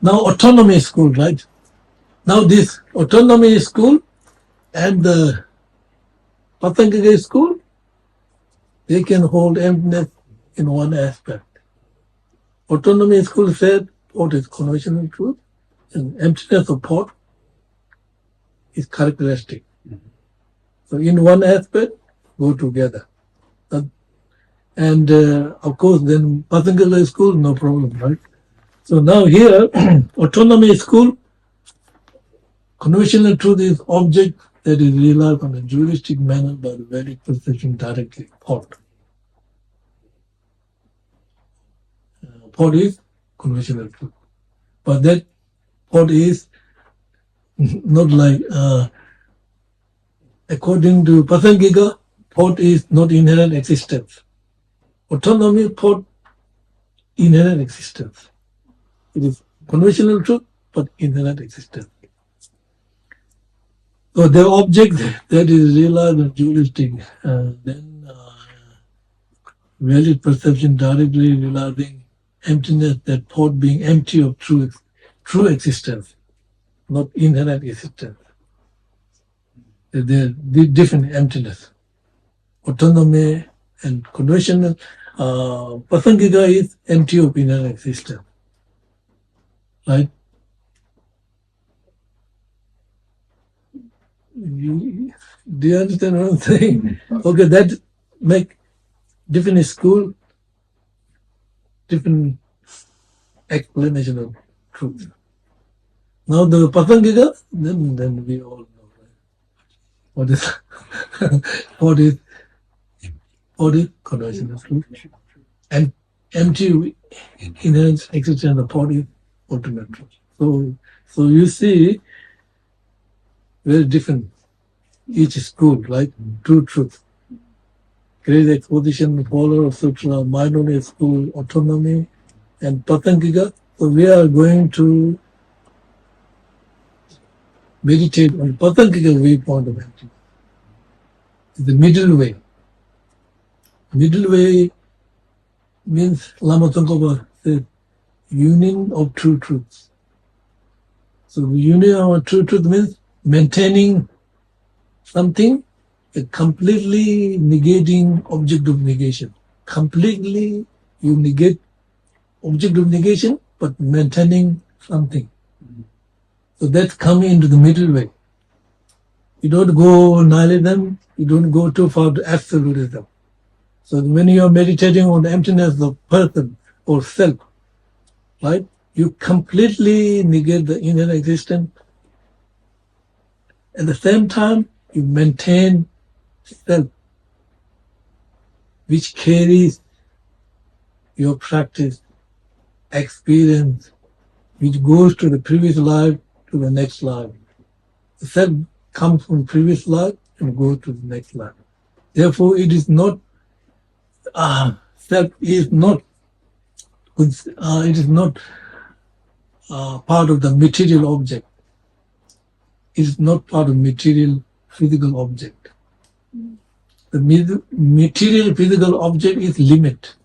Now autonomy school, right? Now this autonomy school and the Patanjali school, they can hold emptiness in one aspect. Autonomy school said thought is conventional truth and emptiness of thought is characteristic. So in one aspect, go together. And of course, then Patanjali school, no problem, right? So now here, autonomy school, conventional truth is object that is realized on a dualistic manner by the valid perception directly, thought. Thought is conventional truth. But that thought is not like, according to Patanjali, thought is not inherent existence. Autonomy, thought, inherent existence. It is conventional truth, but inherent existence. So the object that is realized in dualistic, then valid perception directly realizing emptiness, that thought being empty of true existence, not inherent existence. There are different emptiness. Autonomy and conventional, Pasangika is empty of inherent existence. Right? Do you understand what I'm saying? Okay, that make different school, different explanation of truth. Now the Pasangika, then we all know, right? What is conventional truth? And empty inherent existence of thought is ultimate truth. So you see, very different each school, right? True truth. Great exposition, follower of sutra, mind-only school, autonomy, and Patanjali. So we are going to meditate on Patanjali viewpoint of emptiness. It's the middle way. Middle way means Lama Tsongkhapa said, union of true truths. So union of true truth means maintaining something, completely negating object of negation. Completely you negate object of negation, but maintaining something. So that's coming into the middle way. You don't go nihilism, you don't go too far to absolutism. So when you are meditating on the emptiness of person or self, right, you completely negate the inner existence. At the same time, you maintain self, which carries your practice, experience, which goes to the previous life, to the next life. The self comes from previous life and goes to the next life. Therefore, it is not, self is not, it is not part of the material object. It is not part of material physical object. The material physical object is limit.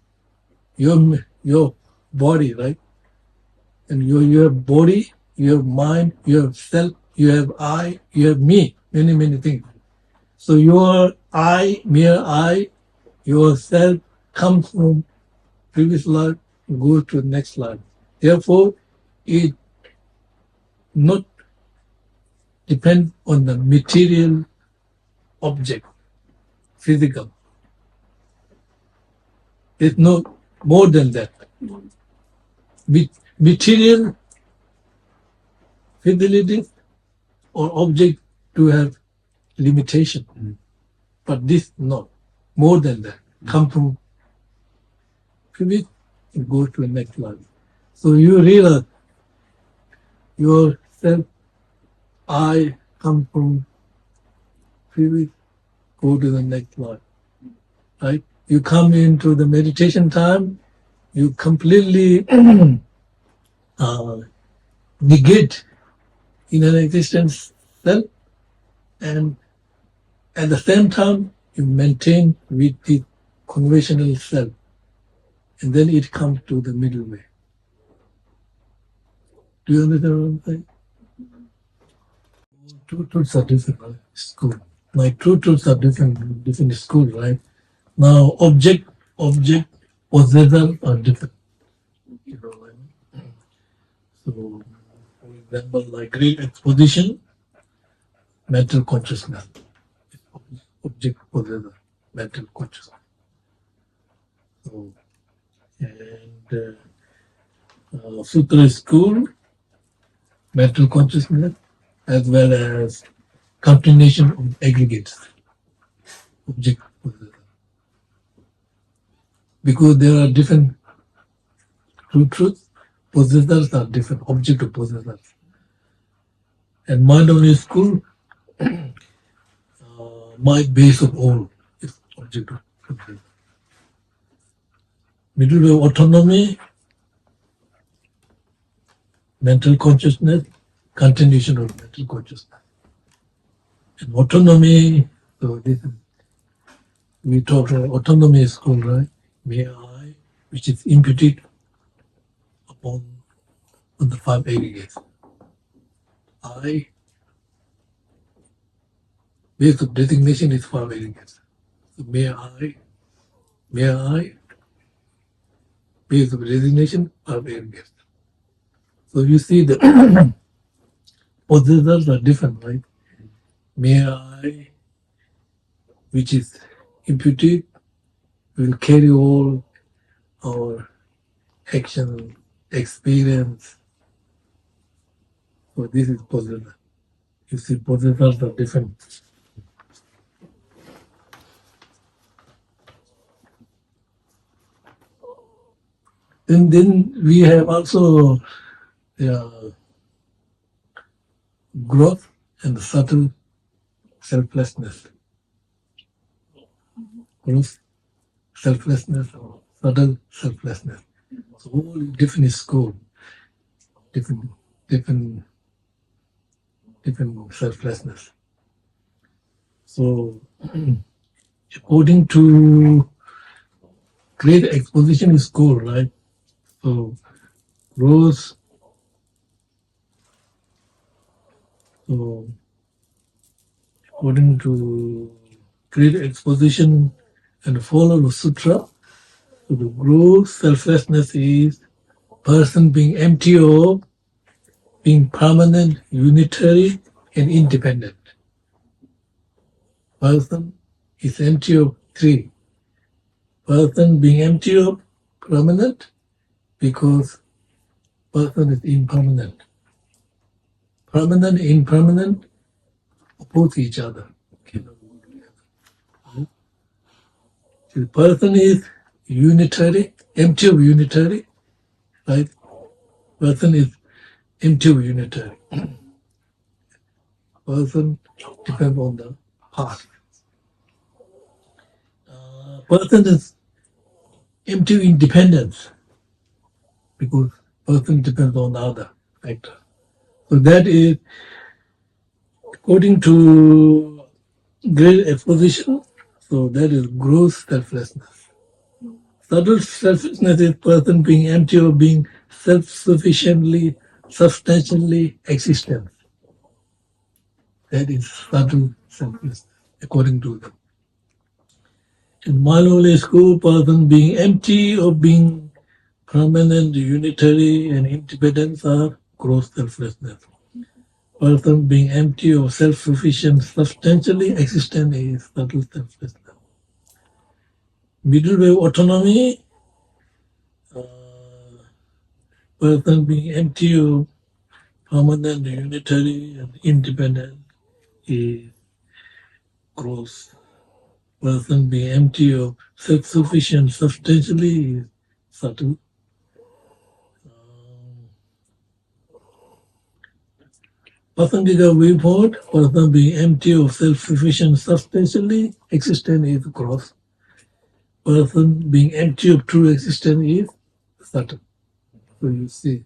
Your body, right? And you have body, you have mind, you have self, you have I, you have me, many things. So your I, mere I, your self comes from previous life, goes to the next life. Therefore, it not depend on the material object, physical. It's not more than that. Material fidelity or object to have limitation. But this not more than that. Come from previous and go to the next life. So you realize yourself, I come from previous, go to the next life. Right? You come into the meditation time, you completely negate inner existence self, and at the same time you maintain with the conventional self, and then it comes to the middle way. Do you understand what I'm saying? Two truths are different, right? School. Like two truths are different school, right? Now object, possessor are different. You know, right? So for example, like great exposition, mental consciousness. Object possessor, mental consciousness. So, and Sutra school, mental consciousness, as well as continuation of aggregates, object possessor. Because there are different truths, possessors are different, object of possessors. And mind-only school, mind base of all is object of possessor. Middle way autonomy, mental consciousness, continuation of mental consciousness. And autonomy, so this is, we talk about autonomy school, right? May I, which is imputed upon on the five aggregates. I, base of designation is five aggregates. So may I, base of designation, five aggregates. So you see the possessors are different, right? May I, which is imputed, will carry all our action, experience. So this is possessor. You see, possessors are different. And then we have also growth and subtle selflessness. Growth, selflessness, or subtle selflessness. So all different school, different selflessness. So according to great exposition school, right? So growth, so according to great exposition and follow the sutra, so the growth selflessness is person being empty of being permanent, unitary, and independent. person is empty of three. Person being empty of permanent because person is impermanent. Permanent, impermanent oppose each other. The person is unitary, empty of unitary, right? Person is empty of unitary. Person depends on the part. Person is empty of independence because person depends on the other factor. So that is, according to great exposition, so that is gross selflessness. Subtle selflessness is person being empty of being self-sufficiently, substantially existent. That is subtle selflessness, according to them. In Maloli school, person being empty of being permanent, unitary, and independence are gross selflessness. Person being empty of self-sufficient, substantially existent is subtle selflessness. Middle way autonomy, person being empty of permanent, unitary, and independent is gross. Person being empty of self-sufficient, substantially is subtle. Pasangika viewpoint, person being empty of self-sufficient, substantially existent is gross. Person being empty of true existence is subtle. So you see,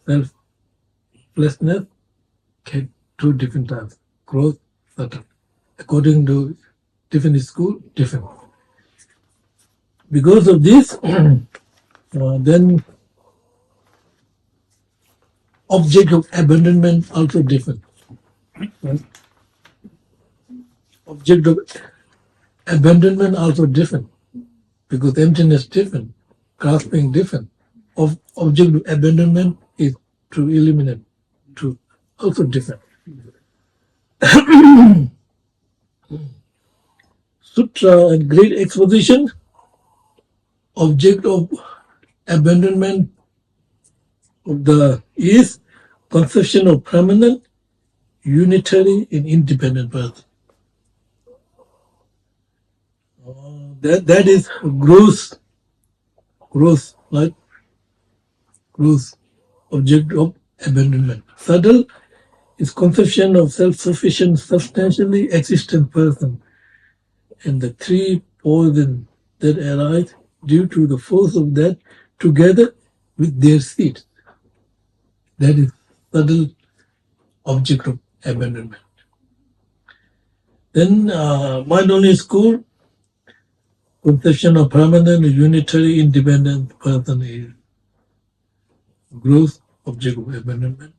selflessness can two different types, gross, subtle. According to different school, different. Because of this, then object of abandonment also different. Right? Object of abandonment also different because emptiness different, grasping different. Object of abandonment is to eliminate, to also different. Sutra and great exposition, object of abandonment of the is conception of permanent, unitary, and independent person. That is gross, right? Gross object of abandonment. Subtle is conception of self-sufficient, substantially existent person, and the three poisons that arise due to the force of that together with their seeds. That is subtle object of abandonment. Then mind-only school, conception of permanent, unitary, independent person is gross object of abandonment.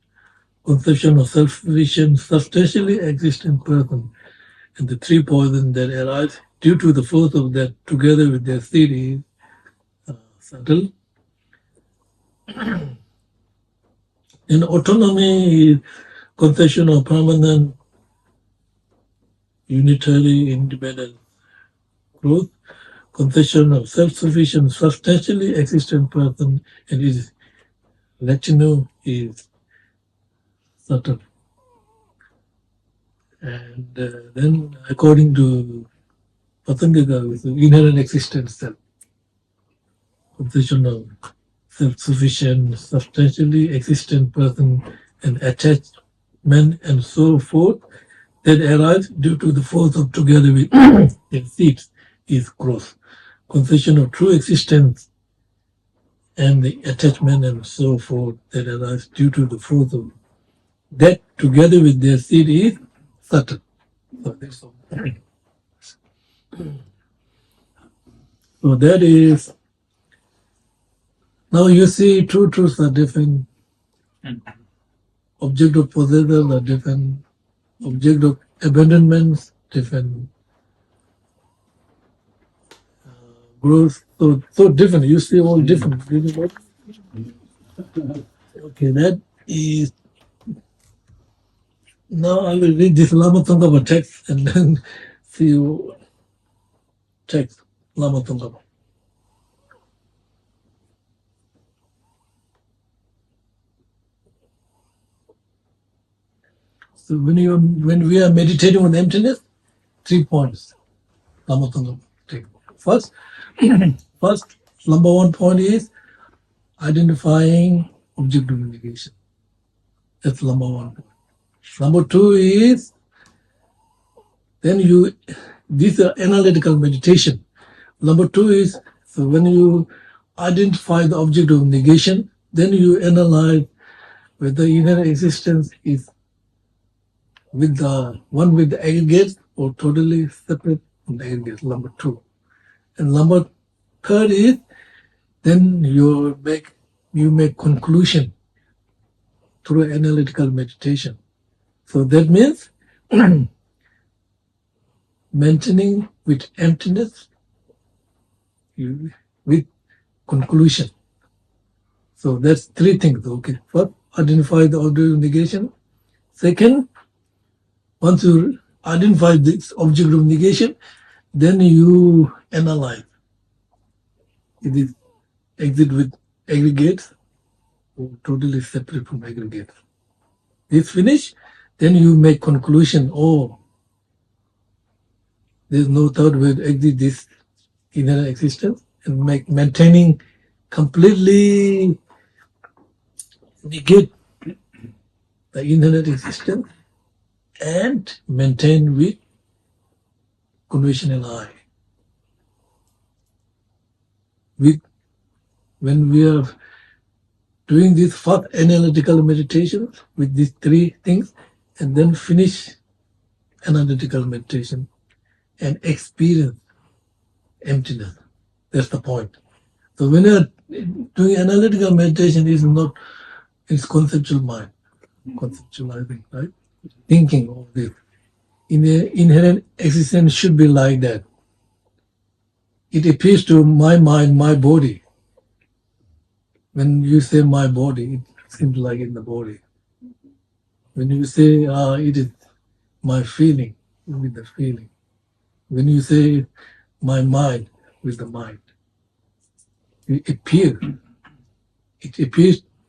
Conception of self-sufficient, substantially existent person, and the three poisons that arise due to the force of that together with their seed is subtle. In autonomy is conception of permanent, unitary, independent growth, conception of self-sufficient, substantially existent person, and is Latino is subtle. And then according to Pasangika, is inherent existence self. Conception of self-sufficient, substantially existent person and attachment and so forth that arise due to the force of together with their seeds is gross. Conception of true existence and the attachment and so forth that arise due to the force of that together with their seed is subtle. So that's all. So that is, now you see two truths are different, object of possessor are different, object of abandonments different, growth, so different. You see all different. Okay, that is Now I will read this Lama Tsongkhapa text and then see you text Lama Tsongkhapa. So when we are meditating on emptiness, 3 points. Lama Tsongkhapa take. First, number 1 point is identifying object of negation. That's number 1 point. Number 2 is then these are analytical meditation. Number 2 is so when you identify the object of negation, then you analyze whether inner existence is with the one with the aggregates or totally separate from the aggregates. Number 2. And number 3 is then you make conclusion through analytical meditation. So that means maintaining with emptiness with conclusion. So that's 3 things. Okay. First, identify the object of negation. Second, once you identify this object of negation, then you analyze. It is exit with aggregates or totally separate from aggregates. This finish, then you make conclusion, there's no third way to exit this inner existence and maintaining completely negate the inherent existence and maintain with conventional I. When we are doing this first analytical meditation with these 3 things and then finish analytical meditation and experience emptiness. That's the point. So when you are doing analytical meditation, it's conceptual mind, conceptualizing, right? Thinking of this. In the inherent existence should be like that. It appears to my mind, my body. When you say my body, it seems like in the body. When you say it is my feeling, with the feeling. When you say my mind, with the mind. It appears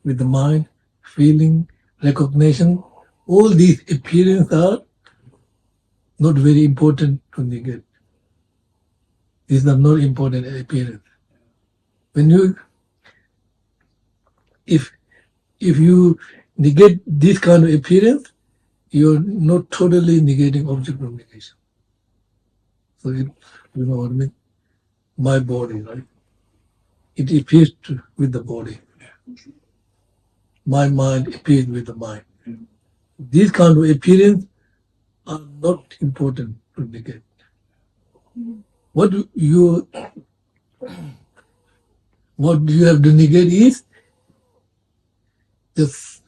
with the mind, feeling, recognition. All these appearances are not very important to negate. These are not important appearances. If you negate this kind of appearance, you're not totally negating object of negation. So you know what I mean? My body, right? It appears with the body. My mind appears with the mind. These kind of appearances are not important to negate. What you have to negate is just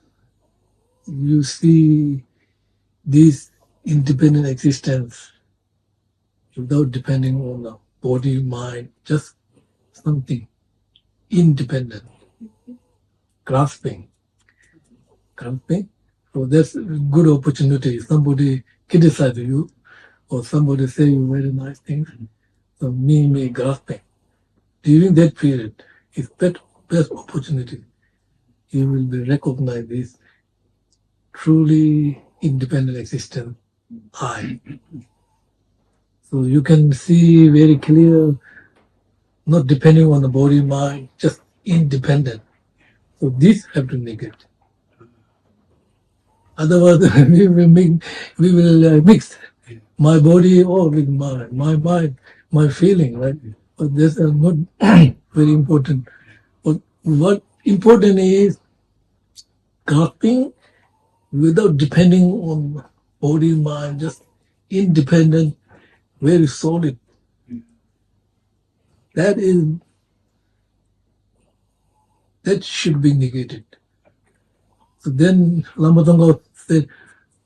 you see this independent existence without depending on the body, mind, just something independent, grasping. So that's a good opportunity. Somebody criticizes you or somebody say you very nice things. So me grasping. During that period, it's best opportunity. You will be recognized this truly independent existence, I. So you can see very clear, not depending on the body, mind, just independent. So this have to negate. Otherwise, we will mix my body all with my mind, my feeling, right? But these are not very important. But what important is grasping without depending on body, mind, just independent, very solid. That should be negated. So then Lama Tsongkhapa said,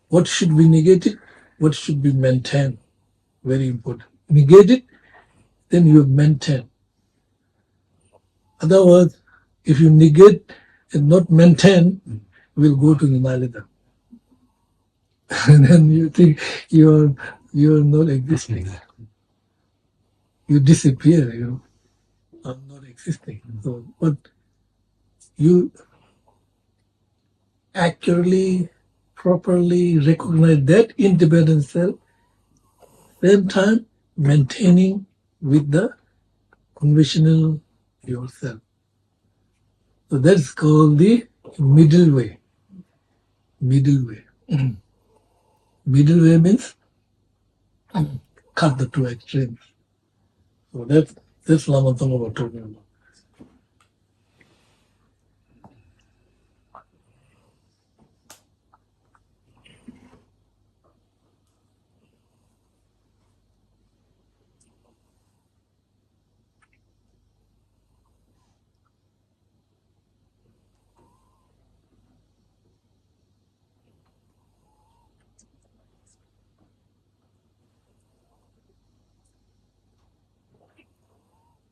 what should be negated? What should be maintained? Very important. Negate it, then you maintain. Otherwise, if you negate and not maintain, we'll go to the nihilism. and then you think you're not existing. You disappear. I'm not existing. So, but you accurately, properly recognize that independent self, same time maintaining with the conventional yourself. So that's called the middle way. Middle way. Middle way means cut the two extremes. So that's Lama Tsongkhapa talking about.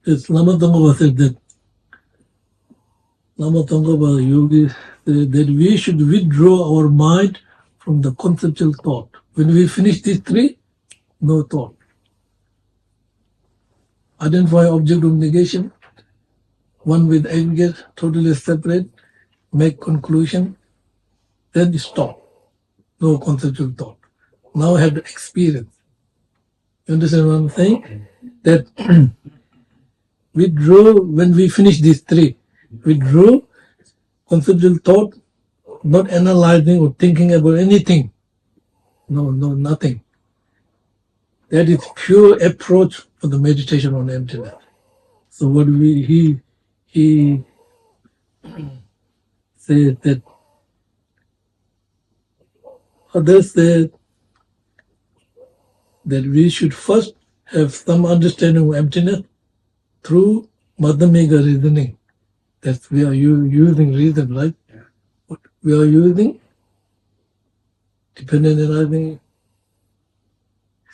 It's Lama Tsongkhapa said that Lama Tsongkhapa Yogi said that we should withdraw our mind from the conceptual thought. When we finish these three, no thought. Identify object of negation, one with aggregate, totally separate, make conclusion, then stop. No conceptual thought. Now I have the experience. You understand what I'm saying? That withdraw when we finish these three. Withdraw conceptual thought, not analyzing or thinking about anything. No, nothing. That is pure approach for the meditation on emptiness. So what he says that others said that we should first have some understanding of emptiness through Madhyamika reasoning. That we are using reason, right? What we are using dependent arising,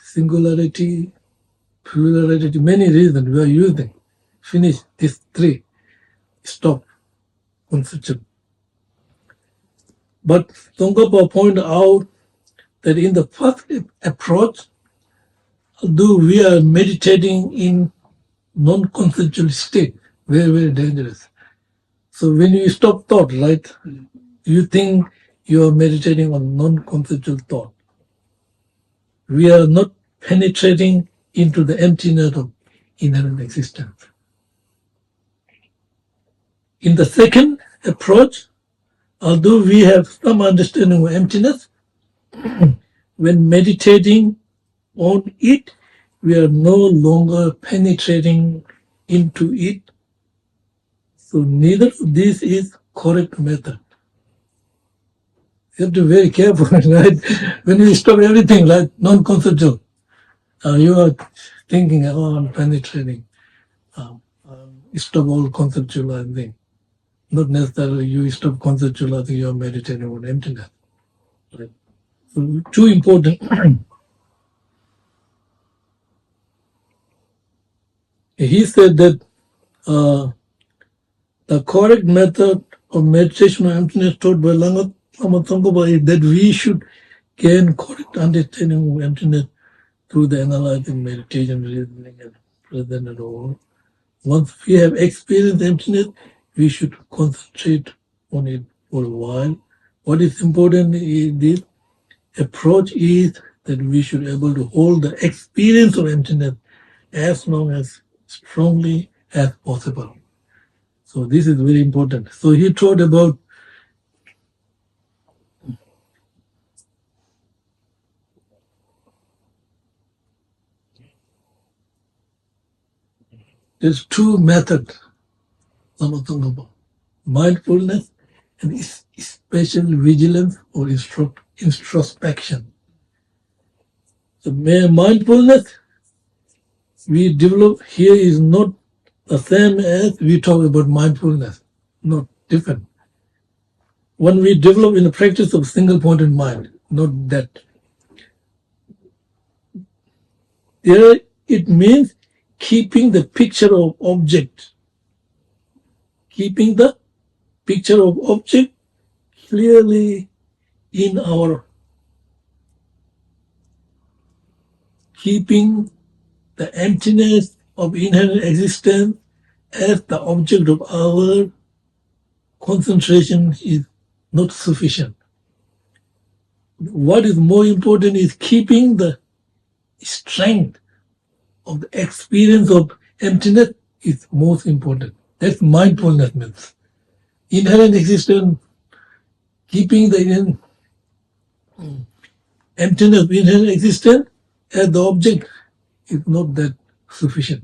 singularity, plurality, many reasons we are using. Finish these three. Stop. Conceptual. But Tsongkhapa pointed out that in the first approach, although we are meditating in non-conceptual state, very, very dangerous. So when you stop thought, right, you think you are meditating on non-conceptual thought. We are not penetrating into the emptiness of inherent existence. In the second approach, although we have some understanding of emptiness, when meditating on it, we are no longer penetrating into it. So neither of this is correct method. You have to be very careful, right? When you stop everything, like non-conceptual, you are thinking, oh, I'm penetrating. Stop all conceptualizing. Not necessarily you stop conceptualizing, you are meditating on emptiness. Right? So too important. He said that the correct method of meditation on emptiness taught by Lama Tsongkhapa is that we should gain correct understanding of emptiness through the analyzing, meditation, reasoning, and present and all. Once we have experienced emptiness, we should concentrate on it for a while. What is important in this approach is that we should be able to hold the experience of emptiness as long as strongly as possible. So this is very important. So he taught about there's two methods, mindfulness and special vigilance or introspection. So mindfulness we develop here is not the same as we talk about mindfulness, not different. When we develop in the practice of single-pointed mind, not that. There it means keeping the picture of object, keeping the picture of object clearly in our keeping the emptiness of inherent existence as the object of our concentration is not sufficient. What is more important is keeping the strength of the experience of emptiness is most important. That's mindfulness means. Inherent existence, keeping the emptiness of inherent existence as the object is not that sufficient.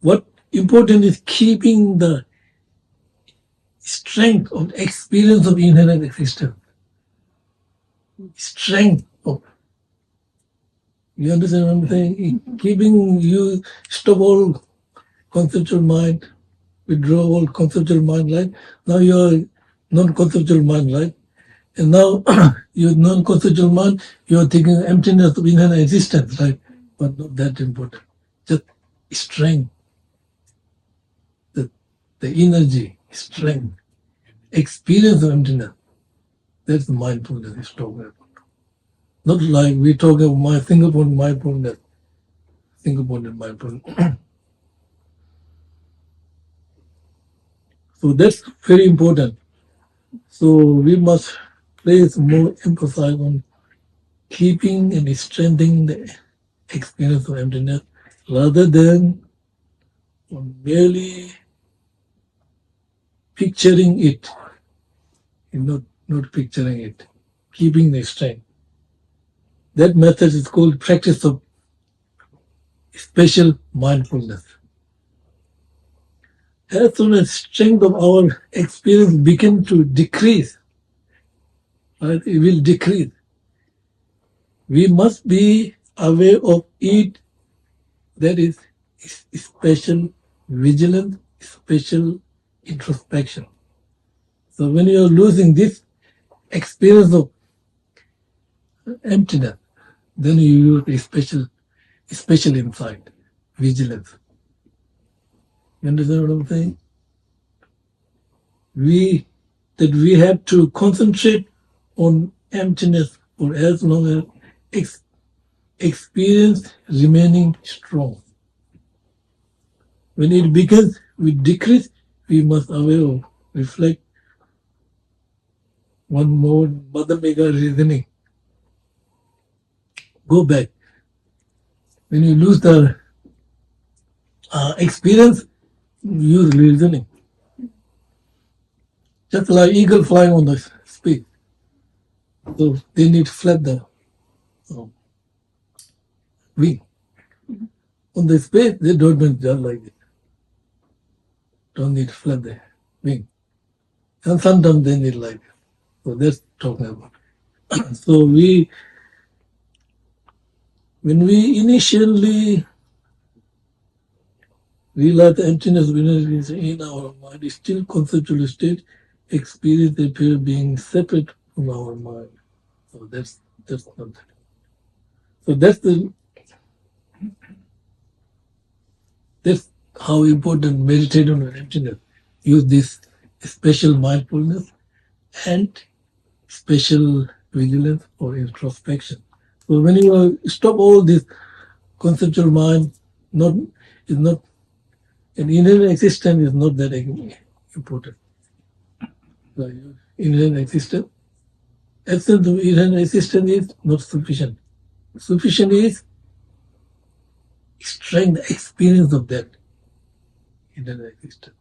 What important is keeping the strength of the experience of inherent existence. Strength of, you understand what I'm saying? Keeping you stop all conceptual mind, withdraw all conceptual mind, right? Now you're non-conceptual mind, right? And now you're non-conceptual mind, you're thinking emptiness of inherent existence, right? But not that important. Just strength, the energy, strength, experience of emptiness. That's the mindfulness is talking about. Not like we talk about think about mindfulness. Think about the mindfulness. So that's very important. So we must place more emphasis on keeping and strengthening the experience of emptiness rather than on merely picturing it, not picturing it, keeping the strength. That method is called practice of special mindfulness. As soon as strength of our experience begin to decrease, right, it will decrease. We must be aware of it. That is special vigilance, special introspection. So when you are losing this experience of emptiness, then you use a special insight, vigilance. You understand what I'm saying? We have to concentrate on emptiness for as long as experience remaining strong. When it begins with decrease, we must aware of, reflect one more Mother Mega reasoning. Go back. When you lose the experience, use reasoning. Just like eagle flying on the space. So they need to flap the wing. On the space, they don't need just like it. Don't need to flap the wing. And sometimes they need like it. So that's talking about. So when we initially realize the emptiness in our mind, is still conceptual state, experience appear being separate from our mind. So that's not that. So that's how important meditate on emptiness. Use this special mindfulness and special vigilance or introspection. So when you stop all this conceptual mind, an inherent existence is not that important. So inherent existence, essence of inherent existence is not sufficient. Sufficient is strength, experience of that inherent existence.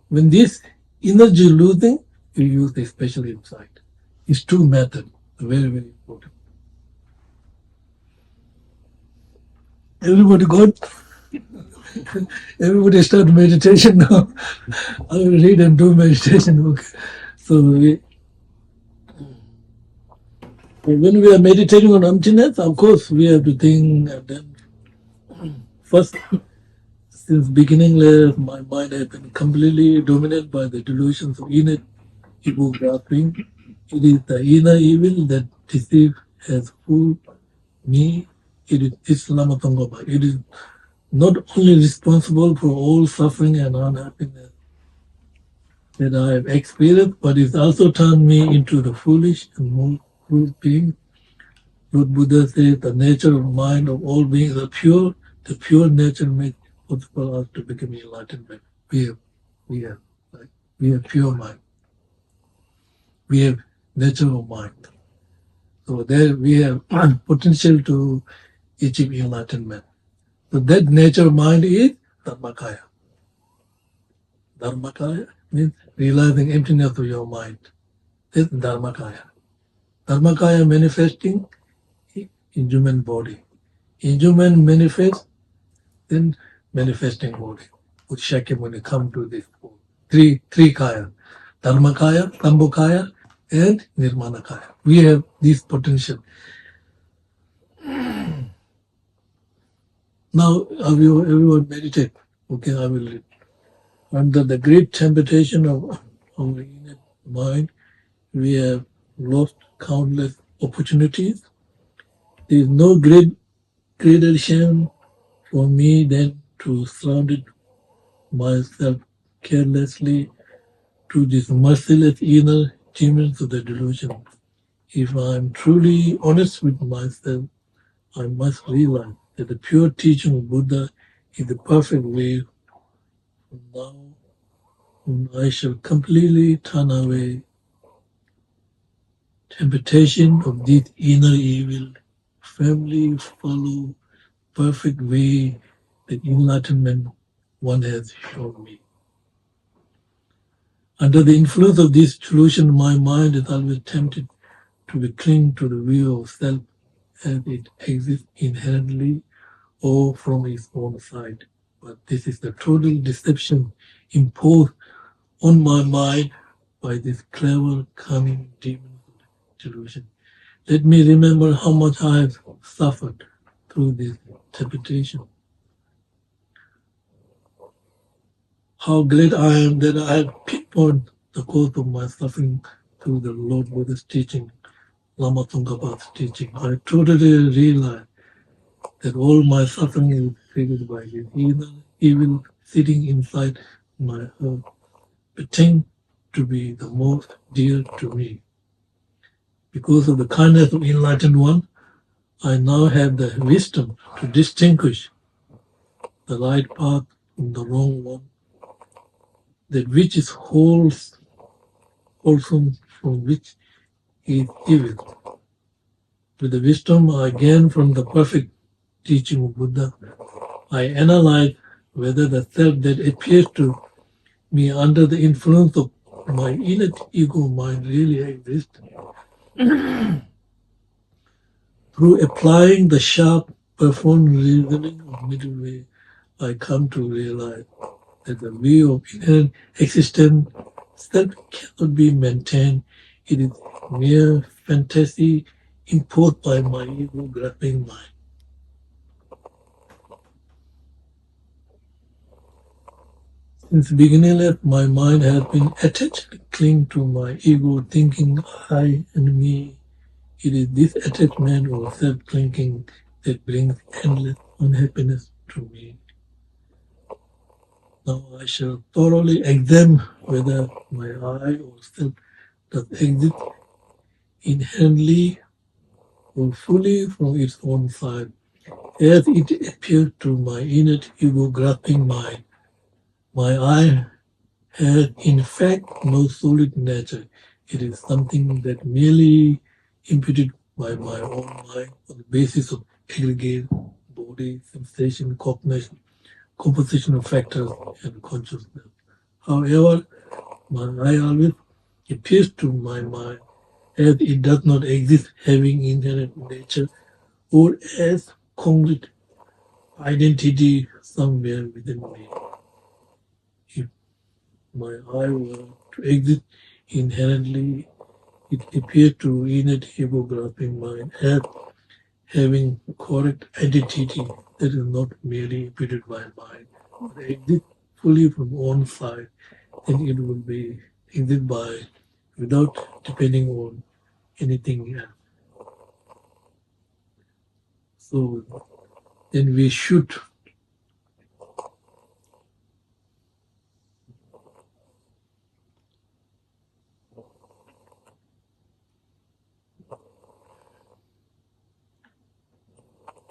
When this energy losing, you use the special insight. It's two methods, very, very important. Everybody got? Everybody start meditation now. I will read and do meditation. Okay. So when we are meditating on emptiness, of course we have to think, and then first, since beginning, my mind has been completely dominated by the delusions of inner ego grasping. It is the inner evil that deceives has fooled me. It is TSONKHAPA. It is not only responsible for all suffering and unhappiness that I have experienced, but it also turned me into the foolish and more cruel being Lord Buddha says the nature of mind of all beings are pure. The pure nature makes it possible for us to become enlightenment. We have, like, we have pure mind. We have nature of mind. So there we have potential to achieve enlightenment. So that nature of mind is Dharmakaya. Dharmakaya means realizing emptiness of your mind. That's Dharmakaya. Dharmakaya manifesting in human body. In human manifest, then manifesting body. With Shakyamuni come to this three kaya. Dharmakaya, Sambhokaya, and Nirmanakaya. We have this potential. Now everyone meditate. Okay, I will read. Under the great temptation of our inner mind, we have lost countless opportunities. There is no greater shame for me than to surround myself carelessly to this merciless inner demons of the delusion. If I am truly honest with myself, I must realize that the pure teaching of Buddha is the perfect way. From now on, I shall completely turn away temptation of this inner evil, firmly follow perfect way that enlightenment one has shown me. Under the influence of this delusion, my mind is always tempted to cling to the view of self as it exists inherently or from its own side. But this is the total deception imposed on my mind by this clever, cunning demon delusion. Let me remember how much I have suffered through this temptation. How glad I am that I have pinpointed the cause of my suffering through the Lord Buddha's teaching, Lama Tsongkhapa's teaching. I totally realize that all my suffering is triggered by this evil sitting inside my heart, pretending to be the most dear to me. Because of the kindness of enlightened one, I now have the wisdom to distinguish the right path from the wrong one, that which is wholesome from which is evil. With the wisdom I gain from the perfect teaching of Buddha, I analyze whether the self that appears to me under the influence of my inner ego mind really exists. Through applying the sharp, performed reasoning of middle way, I come to realize that the view of inherent existence self cannot be maintained. It is mere fantasy imposed by my ego grasping mind. Since beginningless, my mind has been attached, clinging to my ego, thinking I and me. It is this attachment or self-clinging that brings endless unhappiness to me. Now I shall thoroughly examine whether my I or self does exist inherently or fully from its own side, as it appears to my innate ego grasping mind. My I has in fact no solid nature. It is something that merely imputed by my own mind on the basis of aggregate body, sensation, cognition, composition of factors, and consciousness. However, my I always appears to my mind as it does not exist having inherent nature or as concrete identity somewhere within me. If my I were to exist inherently, it appears to innate ego grasping mind as having correct identity that is not merely imputed by mind, but exists fully from own side, then it will be exist by without depending on anything else. So then we should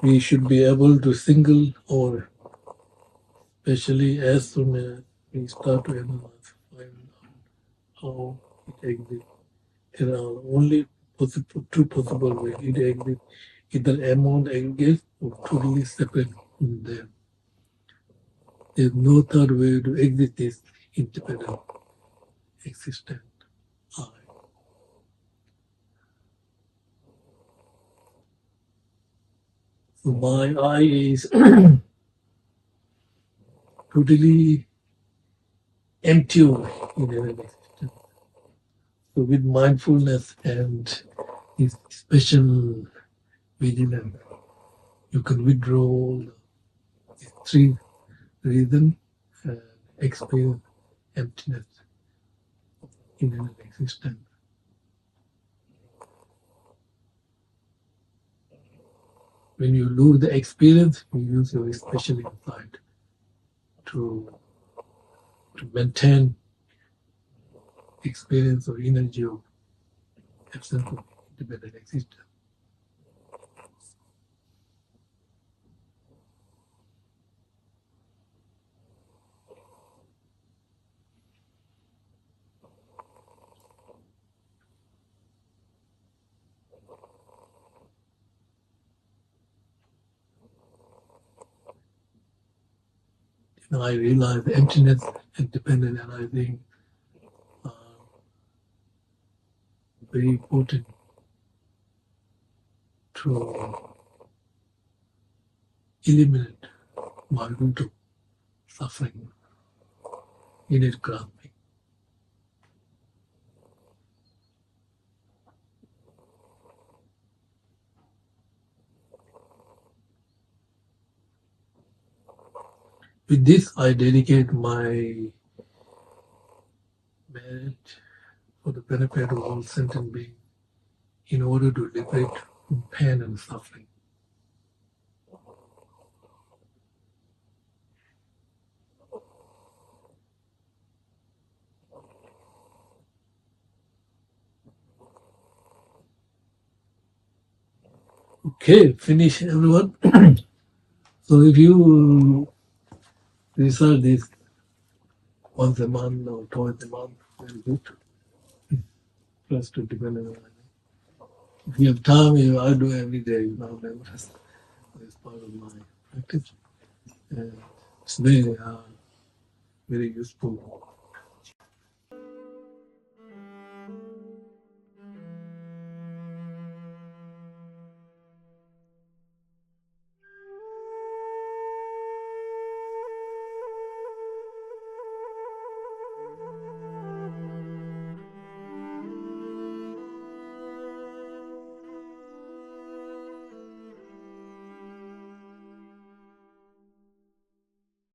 we should be able to single or especially as soon as we start to analyze, find out how it exists. There are only two possible ways. It exists either among aggregates or totally separate from them. There's no third way to exist this independent existent I. So my I is totally empty in an existence. So with mindfulness and this special vigilance, you can withdraw these three reasons and experience emptiness in an existence. When you lose the experience, you use your special insight to maintain experience or energy of absence of independent existence. And I realize emptiness and dependent arising are very important to eliminate my root of suffering in its grasping. With this, I dedicate my marriage for the benefit of all sentient beings in order to liberate from pain and suffering. Okay, finish everyone. So if you recite this once a month or twice a month, very good. Plus to depend on it. If you have time, I do every day. That's part of my practice. And it's very useful.